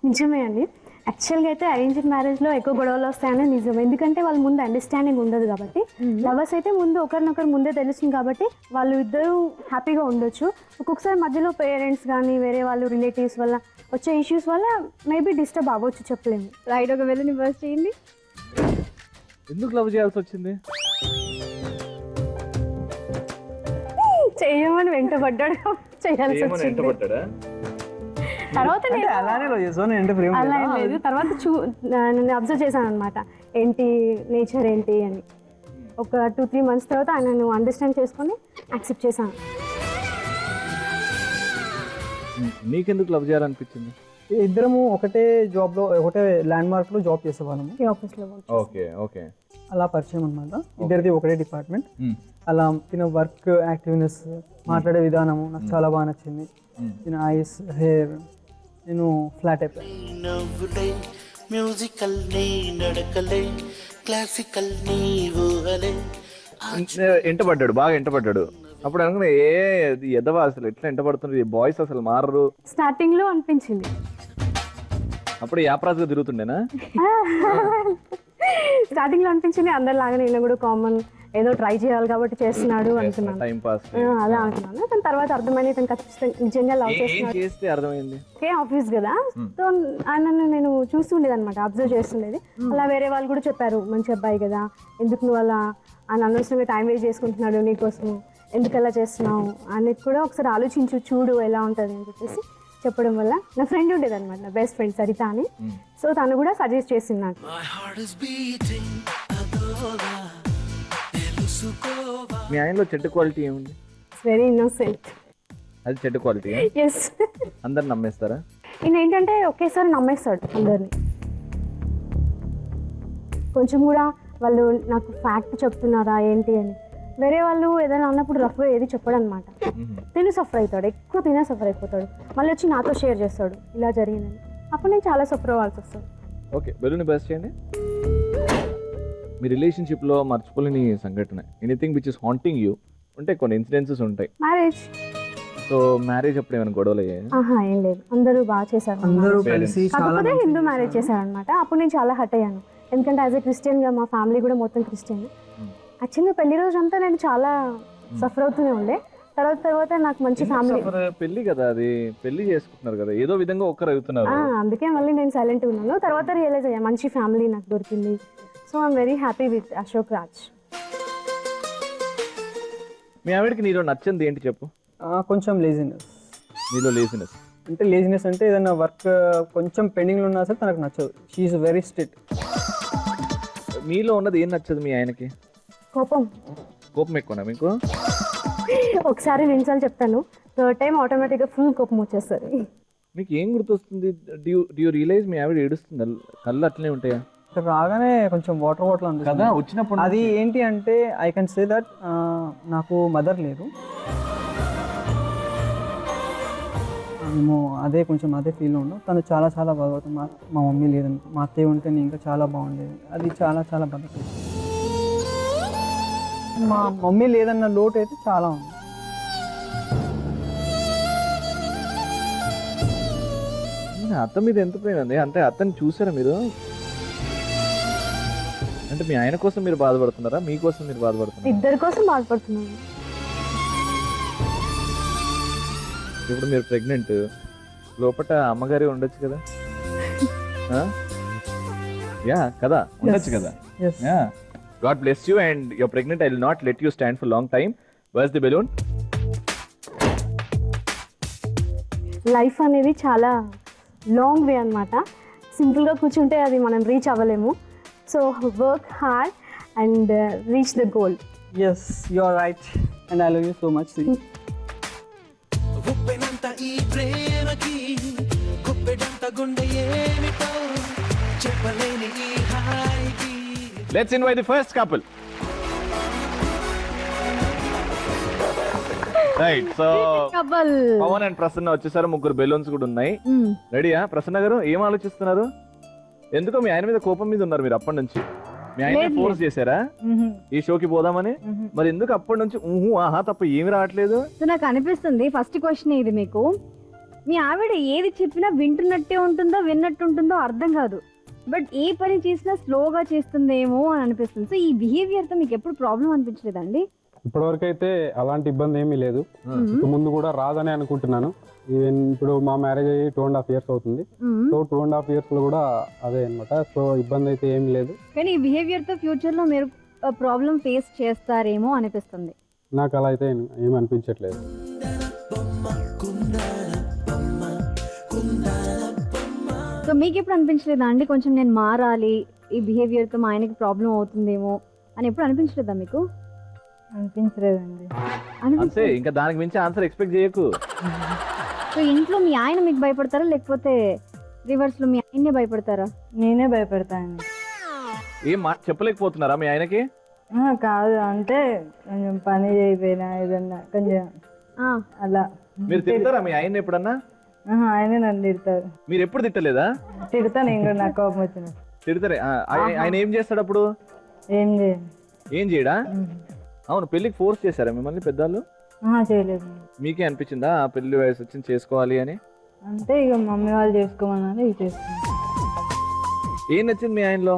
నిజమే అండి. యాక్చువల్గా అయితే అరేంజ్డ్ మ్యారేజ్లో ఎక్కువ గొడవలు వస్తాయని నిజం. ఎందుకంటే వాళ్ళ ముందు అండర్స్టాండింగ్ ఉండదు కాబట్టి. లవర్స్ అయితే ముందు ఒకరినొకరు ముందే తెలుస్తుంది కాబట్టి వాళ్ళు ఇద్దరు హ్యాపీగా ఉండొచ్చు. ఒక్కొక్కసారి మధ్యలో పేరెంట్స్ కానీ వేరే వాళ్ళు రిలేటివ్స్ వల్ల వచ్చే ఇష్యూస్ వల్ల మేబీ డిస్టర్బ్ అవ్వచ్చు, చెప్పలేము. రైట్, ఒక వెళ్ళి రివర్స్ చేయండి. ఎందుకు లవ్ చేయాల్సి వచ్చింది? చేయమని వెంటబడ్డాడు, చేయాల్సి వచ్చింది. తర్వాత అలా ఏం లేదు. తర్వాత నేను అబ్జర్వ్ చేశాను అనమాట, ఏంటి నేచర్ ఏంటి అని. ఒక 2-3 months తర్వాత ఆయన అండర్స్టాండ్ చేసుకొని యాక్సెప్ట్ చేశాను. నీకెందుకు లవ్ చేయాలనిపించింది? ఇద్దరము ఒకటే జాబ్లో, ఒకటే ల్యాండ్ మార్క్లో జాబ్ చేసేవాళ్ళము. ఆఫీస్లో ఓకే. అలా పరిచయం అనమాట. ఇద్దరిది ఒకటే డిపార్ట్మెంట్. అలా తిన వర్క్ యాక్టివ్నెస్, మాట్లాడే విధానము నాకు చాలా బాగా నచ్చింది. తిన ఐస్, హెయిర్, నేను ఫ్లాట్ అయిపోయాను. మ్యూజికల్ నీ నడకలే, క్లాసికల్ నీ ఊహలే. ఎంటపడ్డాడు, బాగా ఎంటపడ్డాడు. అప్పుడు అనుకున్నా, ఎదవా అసలు ఎట్లా ఎంటపడుతుంది, బాయ్స్ అసలు మారరు. స్టార్టింగ్ లో అనిపించింది. అప్పుడు యాప్రాజ్ గా తిరుగుతుండేనా? స్టార్టింగ్ లో అనిపించింది అందరిలాగా నేను కూడా కామన్ ఏదో ట్రై చేయాలి కాబట్టి చేస్తున్నాడు అనుకున్నాను. టైం పాస్ అదే అనుకున్నాను. కానీ తర్వాత అర్థమైంది తను ఖచ్చితంగా నిజంగా లవ్ ఏం చేస్తున్నాడు. చేస్తే అర్థమైంది? ఒకే ఆఫీస్ కదా, సో ఆయనను నేను చూస్తుండేది అనమాట, అబ్జర్వ్ చేస్తుండేది. అలా వేరే వాళ్ళు కూడా చెప్పారు, మంచి అబ్బాయి కదా, ఎందుకు నువ్వు అలా ఆయన అనవసరంగా టైం వేస్ట్ చేసుకుంటున్నాడు నీకోసం, ఎందుకు అలా చేస్తున్నావు అనేది కూడా ఒకసారి ఆలోచించు, చూడు ఎలా ఉంటుంది అని చెప్పేసి చెప్పడం వల్ల నా ఫ్రెండ్ ఉండేది అనమాట, నా బెస్ట్ ఫ్రెండ్ సరిత అని. సో తను కూడా సజెస్ట్ చేసింది నాకు. మీ ఆయనలో చెడ్డ క్వాలిటీ ఏముంది? Very innocent. అది చెడ్డ క్వాలిటీ? ఎస్. అందరు నమ్మేస్తారా? ఈయన ఏంటంటే ఒకేసారి నమ్మేస్తాడు అందరినీ. కొంచెం కూడా వాళ్ళు నాకు ఫ్యాక్ట్ చెప్తున్నారా ఏంటి అని, వేరే వాళ్ళు ఏదైనా అన్నప్పుడు రఫ్గా ఏది చెప్పడు అనమాట. తిని సఫర్ అవుతాడు, ఎక్కువ తినే సఫర్ అయిపోతాడు, మళ్ళీ వచ్చి నాతో షేర్ చేస్తాడు ఇలా జరిగిందని. అప్పుడు నేను చాలా సఫర్ అవ్వాల్సి వస్తుంది. ఓకే, బెలూన్ బెస్ట్ చేయండి. మీ రిలేషన్షిప్లో మర్చిపోలేని సంఘటన, anything which is haunting you ఉంటే కొన్ని ఇన్సిడెన్సెస్ ఉంటాయి. మ్యారేజ్. సో మ్యారేజ్ అప్పుడు ఏమైనా గొడవలు అయ్యాయి? ఏం లేదు, అందరూ బాగా చేశారు. అందరూ కలిసి కాకపోతే హిందూ మ్యారేజ్ చేశారనమాట. అప్పుడు నేను చాలా హర్ట్ అయ్యాను, ఎందుకంటే యాజ్ ఏ క్రిస్టియన్గా మా ఫ్యామిలీ కూడా మొత్తం క్రిస్టియన్. యాక్చువల్గా పెళ్లి రోజు అంతా నేను చాలా సఫర్ అవుతూనే ఉండే. తర్వాత నాకు మంచి ఫ్యామిలీ. పెళ్లి కదా, అది పెళ్లి చేసుకుంటున్నారు కదా, ఏదో విధంగా ఒక్కరు అవుతున్నారు. అందుకే మళ్ళీ నేను సైలెంట్గా ఉన్నాను. తర్వాత రియలైజ్ అయ్యా మంచి ఫ్యామిలీ నాకు దొరికింది. So I'm very happy with Ashok Raj. మీ ఆవిడకి నీలో నచ్చింది ఏంటి చెప్పు? కొంచెం లేజినెస్. నీలో లేజినెస్ అంటే లేజినెస్ అంటే ఏదైనా వర్క్ కొంచెం పెండింగ్లో ఉన్నా సరే తనకు నచ్చదు. She's very strict. మీలో ఉన్నది ఏం నచ్చదు మీ ఆయనకి? కోపం. కోపం ఎక్కువనా మీకు? ఒకసారి 2 సార్లు చెప్తాను, థర్డ్ టైం ఆటోమేటిక్గా ఫుల్ కోపం వచ్చేస్తుంది. మీకు ఏం గుర్తొస్తుంది? డ్యూ రియలైజ్ మీ ఆవిడ ఏడుస్తుంది, కళ్ళు అట్లనే ఉంటాయా? రాగానే కొంచెం వాటర్ అనిపిస్తుంది కదా వచ్చినప్పుడు. అది ఏంటి అంటే ఐ కెన్ సే దట్ నాకు మదర్ లేదు, మేము అదే కొంచెం అదే ఫీల్లో ఉన్నాం. తను చాలా చాలా బాగుంటుంది. మా మమ్మీ లేదని, మా అత్తయ్య ఉంటే నేను ఇంకా చాలా బాగుండేది. అది చాలా చాలా బాధ. మా మమ్మీ లేదన్న లోటు అయితే చాలా ఉంది. అత్త మీద ఎంత ప్రేమ ఉంది అంటే, అత్తని చూసారా మీరు? అంటే మీ ఆయన కోసం మీరు బాధపడుతున్నారా, మీకోసం మీరు బాధపడుతున్నారా? ఇద్దరి కోసం బాధపడుతున్నాను. ఇప్పుడు మీరు ప్రెగ్నెంట్, లోపల అమ్మగారి ఉండొచ్చు కదా? యా కదా, ఉండొచ్చు కదా? God bless you and you're pregnant. I will not let you stand for long time. Where's the balloon? Life అనేది చాలా లాంగ్ వే అనమాట. సింపుల్గా కూర్చుంటే అది మనం రీచ్ అవ్వలేము. So work hard and reach the goal. Yes, you are right and I love you so much. ఈ ప్రేమకి గుప్పెడంత గుండె ఏమిటో చెప్పలేని ఈ హాయికి. Let's invite the first couple. Right, so Pawan and Prasanna వచ్చేసారు. 3 బెలూన్స్ కూడా ఉన్నాయి. రెడీయా? ప్రసన్న గారు ఏం ఆలోచిస్తున్నారు? ఎందుకో మీ ఆయన మీద కోపం మీద ఉన్నారు మీరు అప్పటి నుంచి. మీ ఆయన ఫోర్స్ చేశారా ఈ షోకి పోదామని? మరి ఎందుకు అప్పటి నుంచి ఆహా తప్ప ఏమి రావట్లేదు? నాకు అనిపిస్తుంది ఫస్ట్ క్వశ్చన్ ఇది, మీకు మీ ఆవిడ ఏది చెప్పినా వింటున్నట్టే ఉంటుందో విన్నట్టు ఉంటుందో అర్థం కాదు, బట్ ఏ పని చేసినా స్లోగా చేస్తుందేమో అని అనిపిస్తుంది. సో ఈ బిహేవియర్ తో మీకు ఎప్పుడు ప్రాబ్లం అనిపించలేదండి? ఇప్పటివరకు అయితే అలాంటి ఇబ్బంది ఏమీ లేదు. ముందు కూడా రాదని అనుకుంటున్నాను. ఈవెన్ ఇప్పుడు మా మ్యారేజ్ అయ్యి 2.5 years అవుతుంది. సో 2.5 years లో కూడా అదే అనమాట. సో ఇబ్బంది అయితే ఏమి లేదు. కానీ ఈ బిహేవియర్ తో ఫ్యూచర్ లో మీరు ప్రాబ్లం ఫేస్ చేస్తారేమో అనిపిస్తుంది. నాకు అలా అయితే ఏమి అనిపించట్లేదు. సో మీకు ఎప్పుడు అనిపించలేదా అండి కొంచెం నేను మారాలి, ఈ బిహేవియర్ తో మా ఆయనకి ప్రాబ్లం అవుతుందేమో అని ఎప్పుడు అనిపించలేదా మీకు? అనిపించలేదండి. అంతే, ఇంకా దానికి మించి ఆన్సర్ ఎక్స్పెక్ట్ చేయకు. సో ఇంట్లో మీ ఆయన మీకు భయపడతారా లేకపోతే రివర్స్ లో మీ ఆయన్నే భయపడతారా? నేనే భయపడతాను. ఏం చెప్పలేకపోతున్నారా మీ ఆయనకి? కాదు, అంటే కొంచెం పని చేయకపోయినా ఏదన్నా కొంచెం అలా. మీరు తిడతారా మీ ఆయన ఎప్పుడన్నా? ఆయనే నన్ను తిడతారు. మీరు ఎప్పుడు తిట్టలేదా? తిడతా నేను కూడా, నాకు కోపం వచ్చిన తిడతారే. ఆయన ఏం చేస్తాడు అప్పుడు? ఏం చేయడా? అవును, పెళ్లికి ఫోర్స్ చేశారా మిమ్మల్ని పెద్దలు? చేయలేదు. మీకే అనిపించిందా పెళ్లి వయసు వచ్చింది చేసుకోవాలి అని? అంటే ఇక మమ్మీ వాళ్ళు చేసుకోమన్నారు, ఇక చేసుకున్నాను. ఏం నచ్చింది మీ ఆయనలో?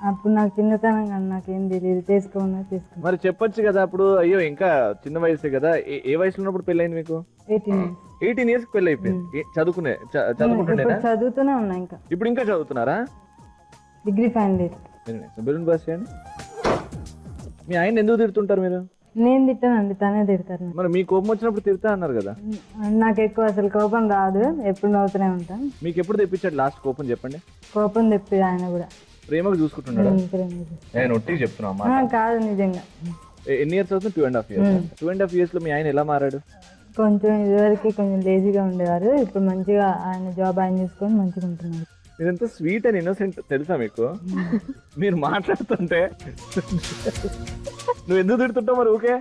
అప్పుడు నాకు చిన్నతనం కానీ నాకేం తెలియదు, చేసుకోమన్నా చేసుకో. మరి చెప్పొచ్చు కదా అప్పుడు, అయ్యో ఇంకా చిన్న వయసే కదా. ఏ వయసులో ఉన్నప్పుడు పెళ్ళైంది మీకు? 18 years పెళ్ళి అయిపోయింది. చదువుకుంటుండేనా? చదువుతూనే ఉన్నా ఇంకా. ఇప్పుడు ఇంకా చదువుతున్నారా? Degree final year. Balloon burst చేయండి. మీ ఆయన ఎందుకు తిడుతుంటారు మీరు? నేను తిట్టానండి, తనే తిడతారు. మరి మీ కోపం వచ్చినప్పుడు తిడతా అన్నారు కదా. నాకు ఎక్కువ అసలు కోపం రాదు, ఎప్పుడు నవ్వుతూనే ఉంటాను. మీకు ఎప్పుడు తెప్పించాడు లాస్ట్ కోపం చెప్పండి? కోపం తెప్పి ఆయన కూడా ప్రేమగా చూసుకుంటున్నాడు. నేను ఒట్టిగా చెప్తున్నా కాదు నిజంగా. ఎన్ని ఇయర్స్ అవుతుంది? 2.5 years. 2.5 years లో మీ ఆయన ఎలా మారాడు? కొంచెం ఇదివరకు కొంచెం లేజీగా ఉండేవారు, ఇప్పుడు మంచిగా ఆయన జాబ్ ఆయన చూసుకొని మంచిగా ఉంటున్నారు. మీరెంత స్వీట్ అండ్ ఇన్నోసెంట్ తెలుసా మీకు? మీరు మాట్లాడుతుంటే నువ్వు ఎందుకు తిడుతుంటావు మరి? ఓకే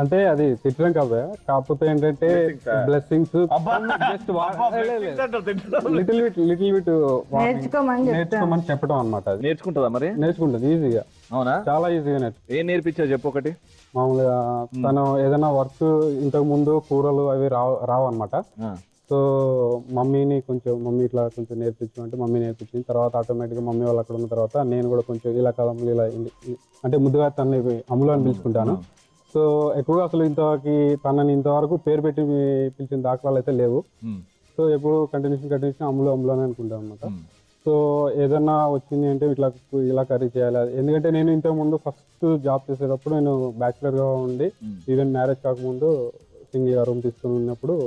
అంటే అది తిట్టడం కాదు, కాకపోతే ఏంటంటే బ్లెస్సింగ్స్ లిటిల్ బిట్ నేర్చుకోమని చెప్పడం అనమాట. అది నేర్చుకుంటుందా మరి? నేర్చుకుంటుంది ఈజీగా. అవునా? చాలా ఈజీగా నేర్చుకుంటుంది. ఏం నేర్పించావు చెప్పు ఒకటి. మామూలుగా తను ఏదైనా వర్క్ ఇంతకు ముందు కూరలు అవి రావు అనమాట. సో మమ్మీని కొంచెం మమ్మీ ఇట్లా కొంచెం నేర్పించమంటే మమ్మీ నేర్పించింది. తర్వాత ఆటోమేటిక్గా మమ్మీ వాళ్ళు అక్కడ ఉన్న తర్వాత నేను కూడా కొంచెం ఇలా కదములు ఇలా అంటే ముద్దుగా తనని అమ్ములు అని పిలుచుకుంటాను. సో ఎక్కువగా అసలు తనని ఇంతవరకు పేరు పెట్టి పిలిచిన దాఖలాలు అయితే లేవు. సో ఎప్పుడు కంటిన్యూషన్ అమ్ములు అని అనుకుంటాను అనమాట. సో ఏదన్నా వచ్చింది అంటే ఇలా కర్రీ చేయాలి. ఎందుకంటే నేను ఇంతకు ముందు ఫస్ట్ జాబ్ చేసేటప్పుడు నేను బ్యాచిలర్గా ఉండి ఈవెన్ మ్యారేజ్ కాకముందు సింగిల్ రూమ్ తీసుకుని ఉన్నప్పుడు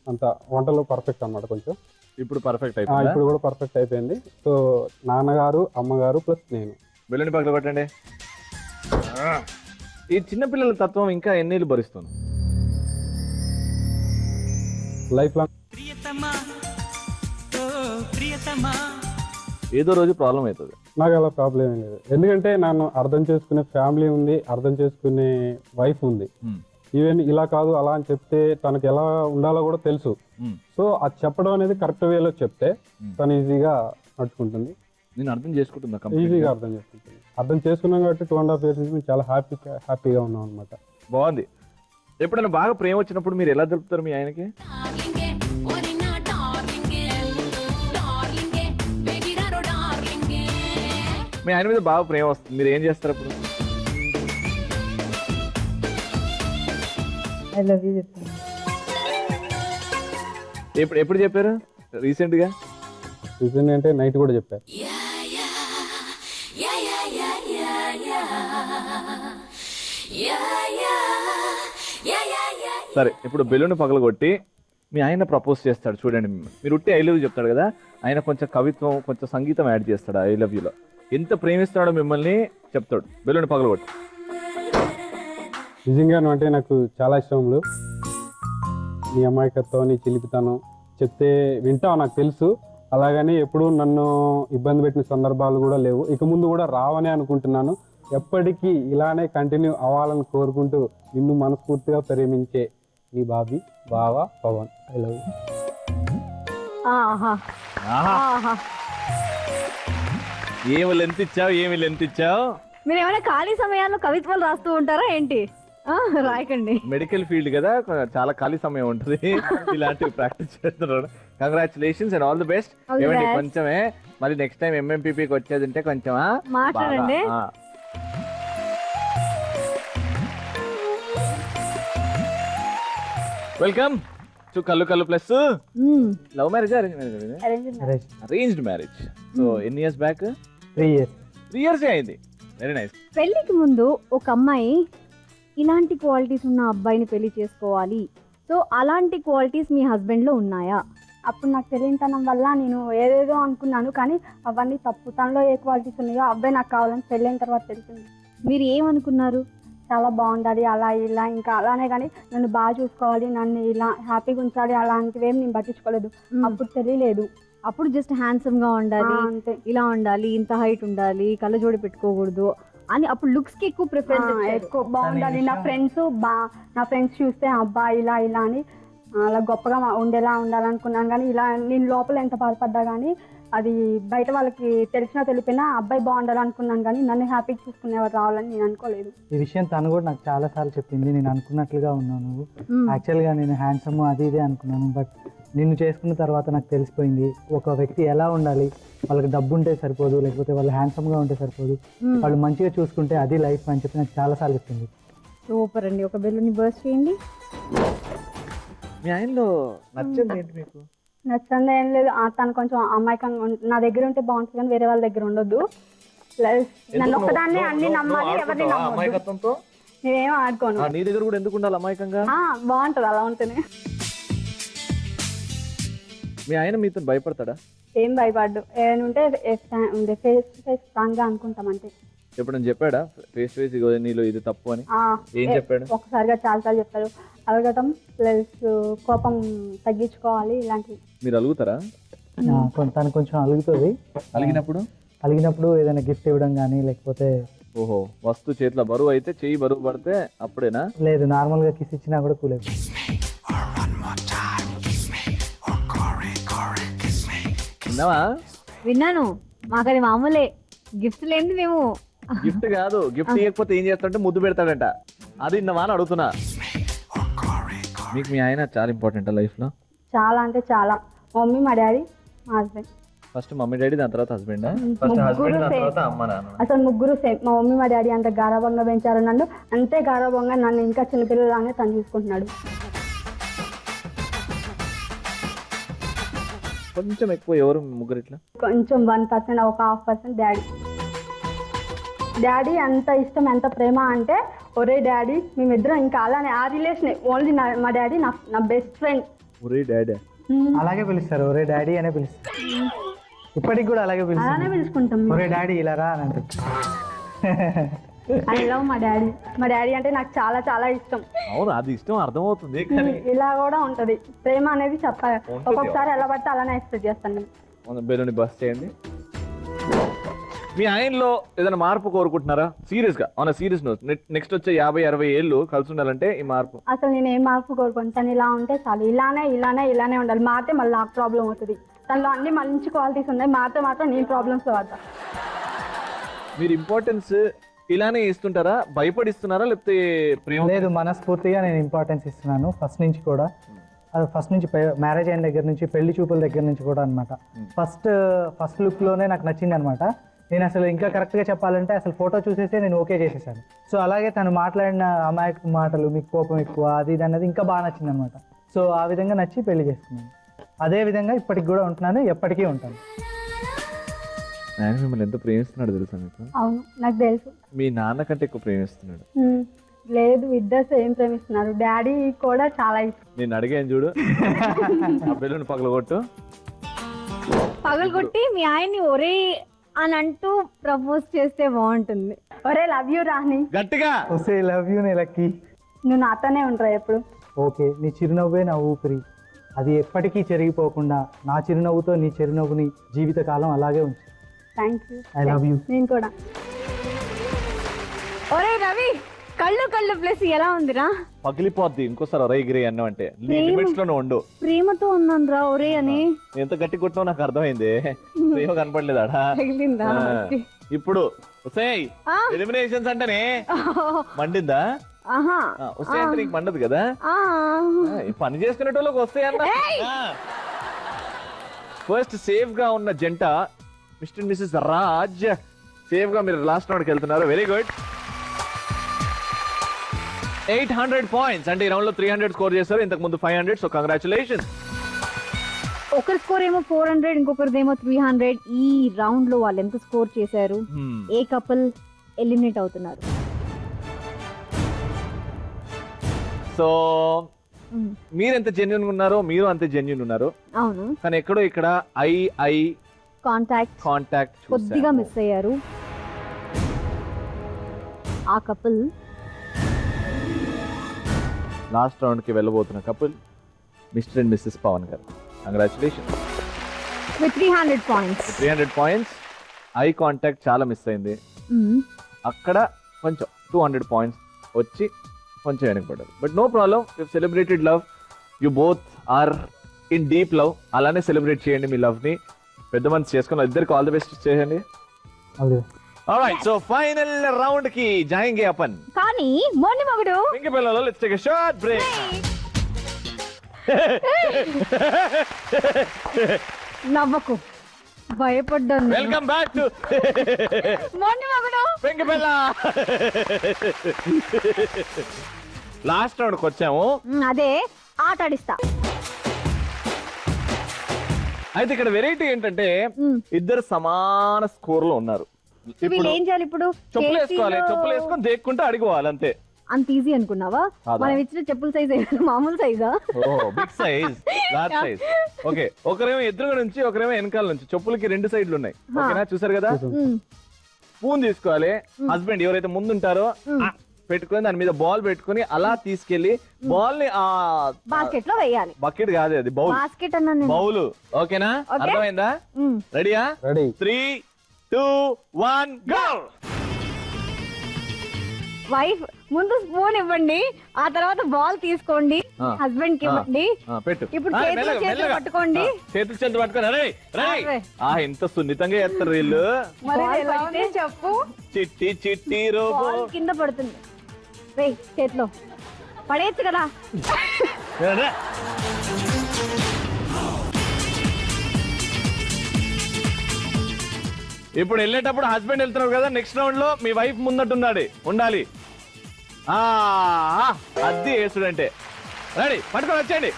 అంత వంటలో పర్ఫెక్ట్ అన్నమాట. కొంచెం ఇప్పుడు పర్ఫెక్ట్ అయిపోయింది. ఇప్పుడు కూడా పర్ఫెక్ట్ అయిపోయింది. సో నాన్నగారు, అమ్మగారు ప్లస్ నేను. బెల్లుని పక్కన పెట్టండి. ఈ చిన్నపిల్లల తత్వం ఇంకా ఎన్నేళ్ళు భరిస్తుంది? Life long. ఏదో రోజు ప్రాబ్లం అవుతుంది. నాకు అలా ప్రాబ్లం ఏం లేదు, ఎందుకంటే నన్ను అర్థం చేసుకునే ఫ్యామిలీ ఉంది, అర్థం చేసుకునే వైఫ్ ఉంది. ఈవెన్ ఇలా కాదు అలా అని చెప్తే తనకి ఎలా ఉండాలో కూడా తెలుసు. సో అది చెప్పడం అనేది కరెక్ట్ వేలో చెప్తే తను ఈజీగా నడుచుకుంటుంది. నేను అర్థం చేసుకుంటున్నా, ఈజీగా అర్థం చేసుకుంటుంది. అర్థం చేసుకున్నాం కాబట్టి 2.5 years నుంచి మేము చాలా హ్యాపీగా ఉన్నాం అనమాట. బాగుంది. ఎప్పుడైనా బాగా ప్రేమ వచ్చినప్పుడు మీరు ఎలా తెలుపుతారు మీ ఆయనకి? మీ ఆయన మీద బాగా ప్రేమ వస్తుంది, మీరు ఏం చేస్తారు అప్పుడు? ఐ లవ్ యూ చెప్తాను. ఎప్పుడు చెప్పారు? రీసెంట్ అంటే నైట్ కూడా చెప్పారు. సరే, ఇప్పుడు బెలూన్ పగలగొట్టి మీ ఆయన ప్రపోజ్ చేస్తాడు చూడండి. మీరు ఉట్టి ఐ లవ్ యూ చెప్తాడు కదా, ఆయన కొంచెం కవిత్వం కొంచెం సంగీతం యాడ్ చేస్తాడు ఐ లవ్ యూలో. ఎంత ప్రేమిస్తున్నాడో మిమ్మల్ని చెప్తాడు. బెలూన్ పగలగొట్టి. నిజంగా అంటే నాకు చాలా ఇష్టములు. నీ అమాయకత్వం, నీ చిలిపితనం చెప్తే వింటావు నాకు తెలుసు. అలాగని ఎప్పుడు నన్ను ఇబ్బంది పెట్టిన సందర్భాలు కూడా లేవు, ఇక ముందు కూడా రావని అనుకుంటున్నాను. ఎప్పటికీ ఇలానే కంటిన్యూ అవ్వాలని కోరుకుంటూ నిన్ను మనస్ఫూర్తిగా ప్రేమించే నీ బావ పవన్. I love you. ఏమి లెంత్ ఇచ్చావు. మీరు ఏమైనా ఖాళీ సమయాల్లో కవిత్వాలు రాస్తూ ఉంటారా ఏంటి? రాయకండి. మెడికల్ ఫీల్డ్ కదా, చాలా ఖాళీ సమయం ఉంటుంది. ఇలాంటివి ప్రాక్టీస్ చేస్తున్నారు. Congratulations and all the best. ఏమండి కొంచెమే మరి నెక్స్ట్ టైం ఎంఎంపీపీకి వచ్చేది ఉంటే కొంచెమా మాట్లాడండి. వెల్కమ్ టు కల్లు plus. Love marriage arranged marriage. So ఎన్ని ఇయర్స్ బ్యాక్? 3 years. 3 years అయింది. Very nice. పెళ్లికి ముందు ఒక అమ్మాయి ఇలాంటి క్వాలిటీస్ ఉన్న అబ్బాయిని పెళ్లి చేసుకోవాలి, సో అలాంటి క్వాలిటీస్ మీ హస్బెండ్ లో ఉన్నాయా? అప్పుడు నాకు తెలియనితనం వల్ల నేను ఏదేదో అనుకున్నాను, కానీ అవన్నీ తప్పు. తనలో ఏ క్వాలిటీస్ ఉన్నాయో అబ్బాయి నాకు కావాలని పెళ్ళైన తర్వాత తెలిసింది. మీరు ఏమనుకున్నారు? చాలా బాగుండాలి అలా ఇలా, ఇంకా అలానే, కానీ నన్ను బాగా చూసుకోవాలి, నన్ను ఇలా హ్యాపీగా ఉంచాలి, అలాంటివేం నేను పట్టించుకోలేదు. అప్పుడు తెలియలేదు. అప్పుడు జస్ట్ హ్యాండ్సమ్ గా ఉండాలి, అంతే, ఇలా ఉండాలి, ఇంత హైట్ ఉండాలి, కళ్ళజోడి పెట్టుకోకూడదు అని అప్పుడు లుక్స్ కి ఎక్కువ ప్రిఫరెన్స్ ఎక్కువ బాగుండాలి. నా ఫ్రెండ్స్ చూస్తే అబ్బా ఇలా ఇలా అని అలా గొప్పగా ఉండేలా ఉండాలనుకున్నాను. కానీ ఇలా నేను లోపల ఎంత బాధపడ్డా కానీ అది బయట వాళ్ళకి తెలిసినా తెలిపినా అబ్బాయి బాగుండాలనుకున్నాను, కానీ నన్ను హ్యాపీగా చూసుకునేవారు రావాలని నేను అనుకోలేదు. ఈ విషయం తను కూడా నాకు చాలా సార్లు చెప్పింది. నేను అనుకున్నట్లుగా ఉన్నాను, యాక్చువల్గా నేను హ్యాండ్సమ్ అది ఇదే అనుకున్నాను, బట్ నిన్ను చేసుకున్న తర్వాత నాకు తెలిసిపోయింది ఒక వ్యక్తి ఎలా ఉండాలి, వాళ్ళకి డబ్బు ఉంటే సరిపోదు, లేకపోతే వాళ్ళు హ్యాండ్సమ్గా ఉంటే సరిపోదు, వాళ్ళు మంచిగా చూసుకుంటే అది లైఫ్ అని చెప్పి నాకు చాలాసార్లు చెప్పింది. సూపర్ అండి. ఒక బెలూన్ బర్స్ట్ చేయండి. మీ ఆయనలో నచ్చింది ఏంటి మీకు? నచ్చంది ఏం లేదు, తను కొంచెం అమాయకంగా నా దగ్గర ఉంటే బాగుంటుంది కానీ వేరే వాళ్ళ దగ్గర ఉండొద్దు. ప్లస్ నన్ను ఒక్కదాన్నే అన్ని నమ్మాలి, ఎవరిని నమ్మొద్దు. అమాయకత్వంతో నేనేం ఆడుకోను. నీ దగ్గర కూడా ఎందుకు ఉండాలి అమాయకంగా? బాగుంటుంది అలా ఉంటేనే. మీ ఆయన మీతో భయపడతాడా? ఏం భయపడ్డు, ఏమైనా ఉంటే ఫేస్ టు ఫేస్ స్ట్రాంగ్గా అనుకుంటాం అంతే. ఎప్పుడైనా చెప్పాడా ఫేస్ ఫేస్ నీలో ఇది తప్పు అని? ఏం చెప్పాడు? ఒకసారిగా చాలాసార్లు చెప్తారు. అలగటం ప్లస్ కోపం తగ్గించుకోవాలి ఇలాంటివి. మీరు అలుగుతారా? తను కొంచెం అలుగుతుంది. అలిగినప్పుడు ఏదైనా గిఫ్ట్ ఇవ్వడం కానీ లేకపోతే ఓహో వస్తువు చేతిలో బరువు అయితే చెయ్యి బరువు పడితే అప్పుడేనా? లేదు, నార్మల్గా కిస్ ఇచ్చినా కూడా కూలేదు. విన్నావా? విన్నాను. మాకది మామూలే, గిఫ్ట్ లేని మేము. గిఫ్ట్ కాదు, గిఫ్ట్ ఇవ్వకపోతే ఏం చేస్తాడంటే ముద్దు పెడతాడంట. అది విన్నావా అని అడుగుతున్నా. మీకు మీ ఆయన చాలా ఇంపార్టెంట్ లైఫ్ లో? చాలా అంటే చాలా. మా మమ్మీ, మా డాడీ, మా హస్బెండ్. ఫస్ట్ మమ్మీ డాడీ, దాని తర్వాత హస్బెండ్. ఫస్ట్ హస్బెండ్, దాని తర్వాత అమ్మ నాన్న. అసలు ముగ్గురు సేమ్. మా మమ్మీ, మా డాడీ అంత గారాబంగా పెంచారు నన్ను, అంతే గారాబంగా నన్ను ఇంకా చిన్నపిల్లలానే తను చూసుకుంటున్నాడు. కొంచెం ఎక్కువ ఎవరు ముగ్గురు ఇట్లా? కొంచెం 1%, ఒక 1/2% డాడీ. డాడీ అంత ఇష్టం, ఎంత ప్రేమ అంటే ఒరే డాడీ, మేమిద్దరం ఇంకా అలానే ఆ రిలేషన్. ఓన్లీ మా డాడీ నా బెస్ట్ ఫ్రెండ్. ఒరే డాడీ అలాగే పిలుస్తారు, ఒరే డాడీ అనే పిలుస్తారు. ఇప్పటికి కూడా అలాగే పిలుచుకుంటాం. ఒరే డాడీ ఇలా రా అని అంటే. ఐ లవ్ మా డాడీ. మా డాడీ అంటే నాకు చాలా చాలా ఇష్టం. అవును, అది ఇష్టం అర్థమవుతుంది. ఇలా కూడా ఉంటది ప్రేమ అనేది. చెప్పాలి ఒక్కొక్కసారి ఎలా పడితే అలానే ఎక్స్ప్రెస్ చేస్తాను. బెలూని బస్ చేయండి. మీ ఆయనలో ఏదైనా మార్పు కోరుకుంటున్నారా? సీరియస్ గా, అవునా సీరియస్ నోట్. నెక్స్ట్ వచ్చే 50-60 ఏళ్ళు కలిసి ఉండాలంటే ఈ మార్పు? అసలు నేను ఏం మార్పు కోరుకుంటాను, తను ఇలా ఉంటే చాలు. ఇలానే ఉండాలి. మారితే మళ్ళీ నాకు ప్రాబ్లం అవుతుంది. తనలో అన్ని మంచి క్వాలిటీస్ ఉన్నాయి, మారితే మాత్రం నేను ప్రాబ్లమ్స్ పడతా. మీరు ఇంపార్టెన్స్ ఇలానే ఇస్తుంటారా? భయపడిస్తున్నారా లేకపోతే ప్రేమ? లేదు, మనస్ఫూర్తిగా నేను ఇంపార్టెన్స్ ఇస్తున్నాను ఫస్ట్ నుంచి కూడా. అది ఫస్ట్ నుంచి మ్యారేజ్ అయిన దగ్గర నుంచి, పెళ్లి చూపుల దగ్గర నుంచి కూడా అనమాట. ఫస్ట్ లుక్లోనే నాకు నచ్చింది అనమాట. నేను అసలు ఇంకా కరెక్ట్గా చెప్పాలంటే అసలు ఫోటో చూసేస్తే నేను ఓకే చేసేసాను. సో అలాగే తను మాట్లాడిన అమాయక మాటలు, మీకు కోపం ఎక్కువ, అది ఇది అన్నది ఇంకా బాగా నచ్చింది అనమాట. సో ఆ విధంగా నచ్చి పెళ్లి చేసుకున్నాను. అదే విధంగా ఇప్పటికి కూడా ఉంటున్నాను, ఎప్పటికీ ఉంటాను. ఆయన మిమ్మల్ని ఎంత ప్రేమిస్తున్నాడు తెలుసా మీకు? అవును, నాకు తెలుసు. మీ నాన్న కంటే ఎక్కువ ప్రేమిస్తున్నాడు. లేదు, ఇద్దరు సేమ్ ప్రేమిస్తున్నారు. డాడీ కూడా చాలా ఇష్టం. నేను అడిగాను చూడు, ఆ బెలూన్ పగలగొట్టు. పగలగొట్టి మీ ఆయన్ని ఒరే అని అంటూ ప్రపోజ్ చేస్తే బాగుంటుంది. ఒరే లవ్ యూ రాని గట్టిగా. వస్తే లవ్ యూ నే లక్కీ. నువ్వు నాతోనే ఉంటారా ఎప్పుడు? ఓకే, నీ చిరునవ్వే నా ఊపిరి, అది ఎప్పటికీ చెరిగిపోకుండా నా చిరునవ్వుతో నీ చిరునవ్వుని జీవితకాలం అలాగే ఉంచు. Thank you. I love you. నేను కూడా. ఒరే రవి, కళ్ళు ప్లేస్ ఎలా ఉందిరా? పగిలిపోద్ది ఇంకోసారి ఒరే గిరి అన్నం అంటే. లిమిట్స్ లోనే ఉండు. ప్రేమతో ఉన్నాను రా ఒరే అని. ఎంత గట్టి కొట్టినావు నాకు అర్థమైంది. ప్రేమ కనపడలేదాడా? తగిలిందా? ఇప్పుడు ఎలిమినేషన్స్ అంటేనే మండిందా? వస్తాయి అంటే నీకు మండదు కదా. పని చేసుకునేటోళ్ళకి వస్తాయన్న. ఫస్ట్ సేఫ్ గా ఉన్న జంట mister and Mrs Raj. Safe గా మీరు లాస్ట్ రౌండ్కి వెళ్తున్నారు. Very good. 800 పాయింట్స్ అంటే ఈ రౌండ్ లో 300 స్కోర్ చేస్తారు. ఇంతకు ముందు 500. So congratulations. ఒకరి స్కోర్ ఏమో 400, ఇంకొకరిదేమో 300. ఈ రౌండ్ లో వాళ్ళు ఎంత స్కోర్ చేశారు? ఏ కపుల్ ఎలిమినేట్ అవుతున్నారు? సో మీరు ఎంత జెన్యున్ ఉన్నారో మీరు అంతే జెన్యున్ ఉన్నారు. అవును, కానీ ఎక్కడో ఇక్కడ ఐ కాంటాక్ట్ కొద్దిగా మిస్ అయ్యారు. ఆ కపుల్ లాస్ట్ రౌండ్ కి వెళ్ళబోతున్న couple mister and missus Pawan గారు. Congratulations. With 300 points. 300 points. Eye contact చాలా మిస్ అయింది. అక్కడ కొంచెం 200 పాయింట్స్ వచ్చి కొంచెం వెనకబడ్డారు. But no problem, you celebrated love. You both are in deep love. అలానే సెలబ్రేట్ చేయండి మీ లవ్ ని. పెద్ద మనసు చేసుకుని ఇద్దరికి ఆల్ ది బెస్ట్ చేయండి. ఆల్రైట్, సో ఫైనల్ రౌండ్ కి జాయింగే అపన్. కానీ మోని మగుడు ఇంక పిల్లలు let's take a short break. నవ్వకు, భయపడ్డాను. వెల్కమ్ బ్యాక్ టు మొండి మగుడు. పెంకి పిల్ల. లాస్ట్ రౌండ్కి వచ్చాము. అదే ఆట ఆడిస్తా. అయితే ఇక్కడ వెరైటీ ఏంటంటే ఇద్దరు సమాన స్కోర్ లో ఉన్నారు. వీళ్ళు ఏం చేయాలి ఇప్పుడు? చెప్పులు వేసుకోవాలి, చెప్పులు వేసుకొని దేక్కుంటూ అడిగోవాలి అంతే. అంత ఈజీ అనుకున్నావా? మనం ఇచ్చిన చెప్పుల సైజ్ మామూలు సైజా? Big size, large size. Okay, ఒకరేమో ఎదురుగా నుంచి, ఒకరేమో వెనకాల నుంచి. చెప్పులకి 2 సైడ్లు ఉన్నాయి. ఓకేనా, చూసారు కదా? స్పూన్ తీసుకోవాలి. హస్బెండ్ ఎవరైతే ముందు ఉంటారో పెట్టుకొని దాని మీద బాల్ పెట్టుకొని అలా తీసుకెళ్లి బాల్ ని ఆ బాస్కెట్ లో వేయాలి. బకెట్ కాదు, అది బౌల్. బాస్కెట్ అన్నా బౌల్. ఓకేనా, అర్థమైందా? రెడీయా? రెడీ. 3, 2, 1 గో. వైఫ్ ముందు స్పూన్ ఇవ్వండి, ఆ తర్వాత బాల్ తీసుకోండి, హస్బెండ్ కి ఇవ్వండి. పెట్టు. ఇప్పుడు చేతులు పట్టుకోండి. చేతులు పట్టుకోండి. ఎంత సున్నితంగా చేస్తారు వీళ్ళు. చెప్పు. చిట్టి చిట్టి రోబో కింద పడుతుంది. రేయ్, చేతిలో పడేయచ్చు కదా. ఇప్పుడు వెళ్ళేటప్పుడు హస్బెండ్ వెళ్తున్నారు కదా, నెక్స్ట్ రౌండ్ లో మీ వైఫ్ ముందట్టున్నాడు ఉండాలి. అది వేసుడంటే. రెడీ, పట్టుకొని వచ్చేయండి.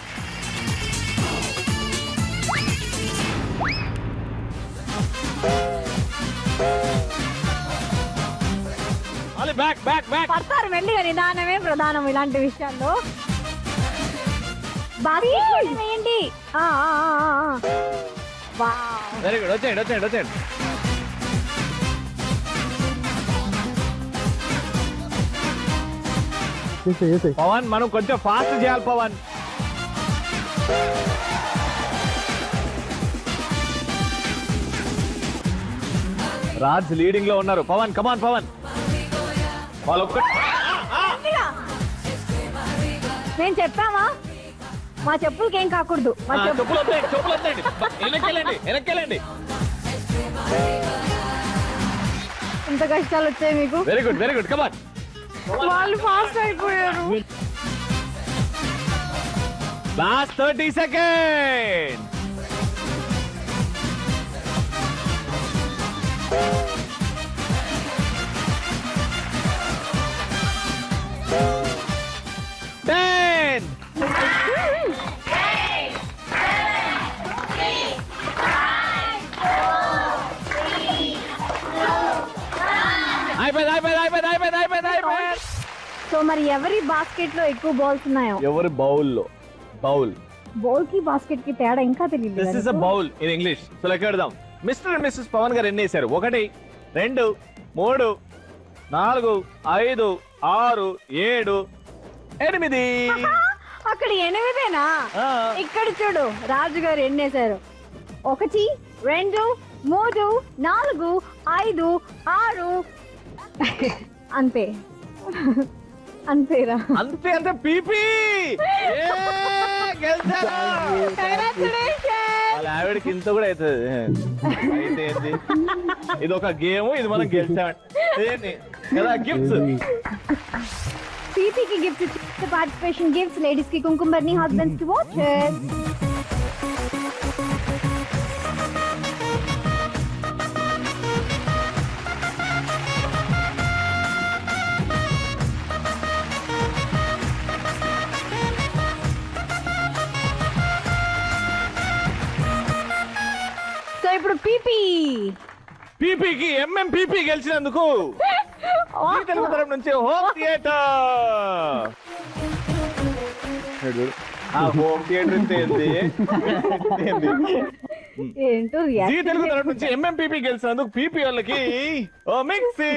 Back back back. పడతారు మెల్లిగా, నిదానమే ప్రధానం ఇలాంటి విషయాల్లో. బాగా వేయండి. వెరీ గుడ్, వచ్చేయండి వచ్చేయండి వచ్చేయండి. పవన్, మనం కొంచెం ఫాస్ట్ చేయాలి పవన్. రాజ్ లీడింగ్ లో ఉన్నారు. పవన్, కమాన్ పవన్. వాళ్ళు నేను చెప్పామా మా చెప్పులకి ఏం కాకూడదు. మా చెప్పులు వద్దండి, చెప్పులు వద్దండి. వెనక్కెళ్ళండి, వెనక్కెళ్ళండి. ఇంత కష్టాలు వచ్చాయి మీకు. వెరీ గుడ్, వెరీ గుడ్, కమాన్. వాళ్ళు ఫాస్ట్ అయిపోయారు. Last 30 seconds. సో మరి ఎవరి బాస్కెట్ లో ఎక్కువ బాల్స్ ఉన్నాయో? ఎవరి బౌల్లో? బౌల్. బౌల్ కి బాస్కెట్ కి తేడా ఇంకా తెలియదు. This is a bowl in English. So లెక్క పెడదాం. మిస్టర్ అండ్ మిస్సెస్ పవన్ గారు ఎన్ని వేశారు? 1, 2, 3, 4, 5, 6, 7, 8. అక్కడ 8ఏనా? ఇక్కడ చూడు, రాజు గారు ఎన్ని వేశారు? 1, 2, 3, 4, 5, 6. అంతే అంతేరా? అంతే అంతే. పీపీ వాళ్ళ ఆవిడకి ఇంత కూడా అవుతుంది. అయితే ఏంది, ఇది ఒక గేమ్, ఇది మనం గెలిచామండి కదా. గిఫ్ట్స్, పీపీకి గిఫ్ట్స్, పార్టిసిపేషన్ గిఫ్ట్స్, లేడీస్ కి కుంకుమ బర్నీ, హస్బెండ్స్ కి వాచెస్. సో ఇప్పుడు పీపీకి ఎంఎంపీపీ గెలిచినందుకు ఈ తెలుగు తరపు నుంచి హోమ్ థియేటర్. హోమ్ థియేటర్ ఏంటో జీ తెలుగు తరపు నుంచి ఎంఎంపీపీ గెలిచినందుకు పీపీ వాళ్ళకి ఓ మిక్సీ.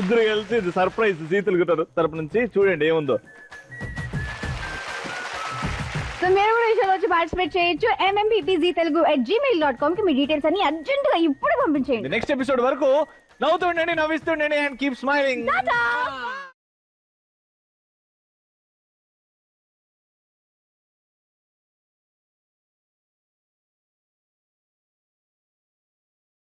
ఇద్దరు కలిసి సర్ప్రైజ్ జీ తెలుగు తరపు నుంచి. చూడండి ఏముందో. సో మీరు కూడా ఈ షోలో వచ్చి పార్టిసిపేట్ చేయొచ్చు. mmppztelugu@gmail.com కి మీ డీటెయిల్స్ అన్ని అర్జెంట్ గా ఇప్పుడు పంపించేయండి. నెక్స్ట్ ఎపిసోడ్ వరకు నవ్వుతుండండి, నవ్విస్తుండండి, అండ్ కీప్ స్మైలింగ్.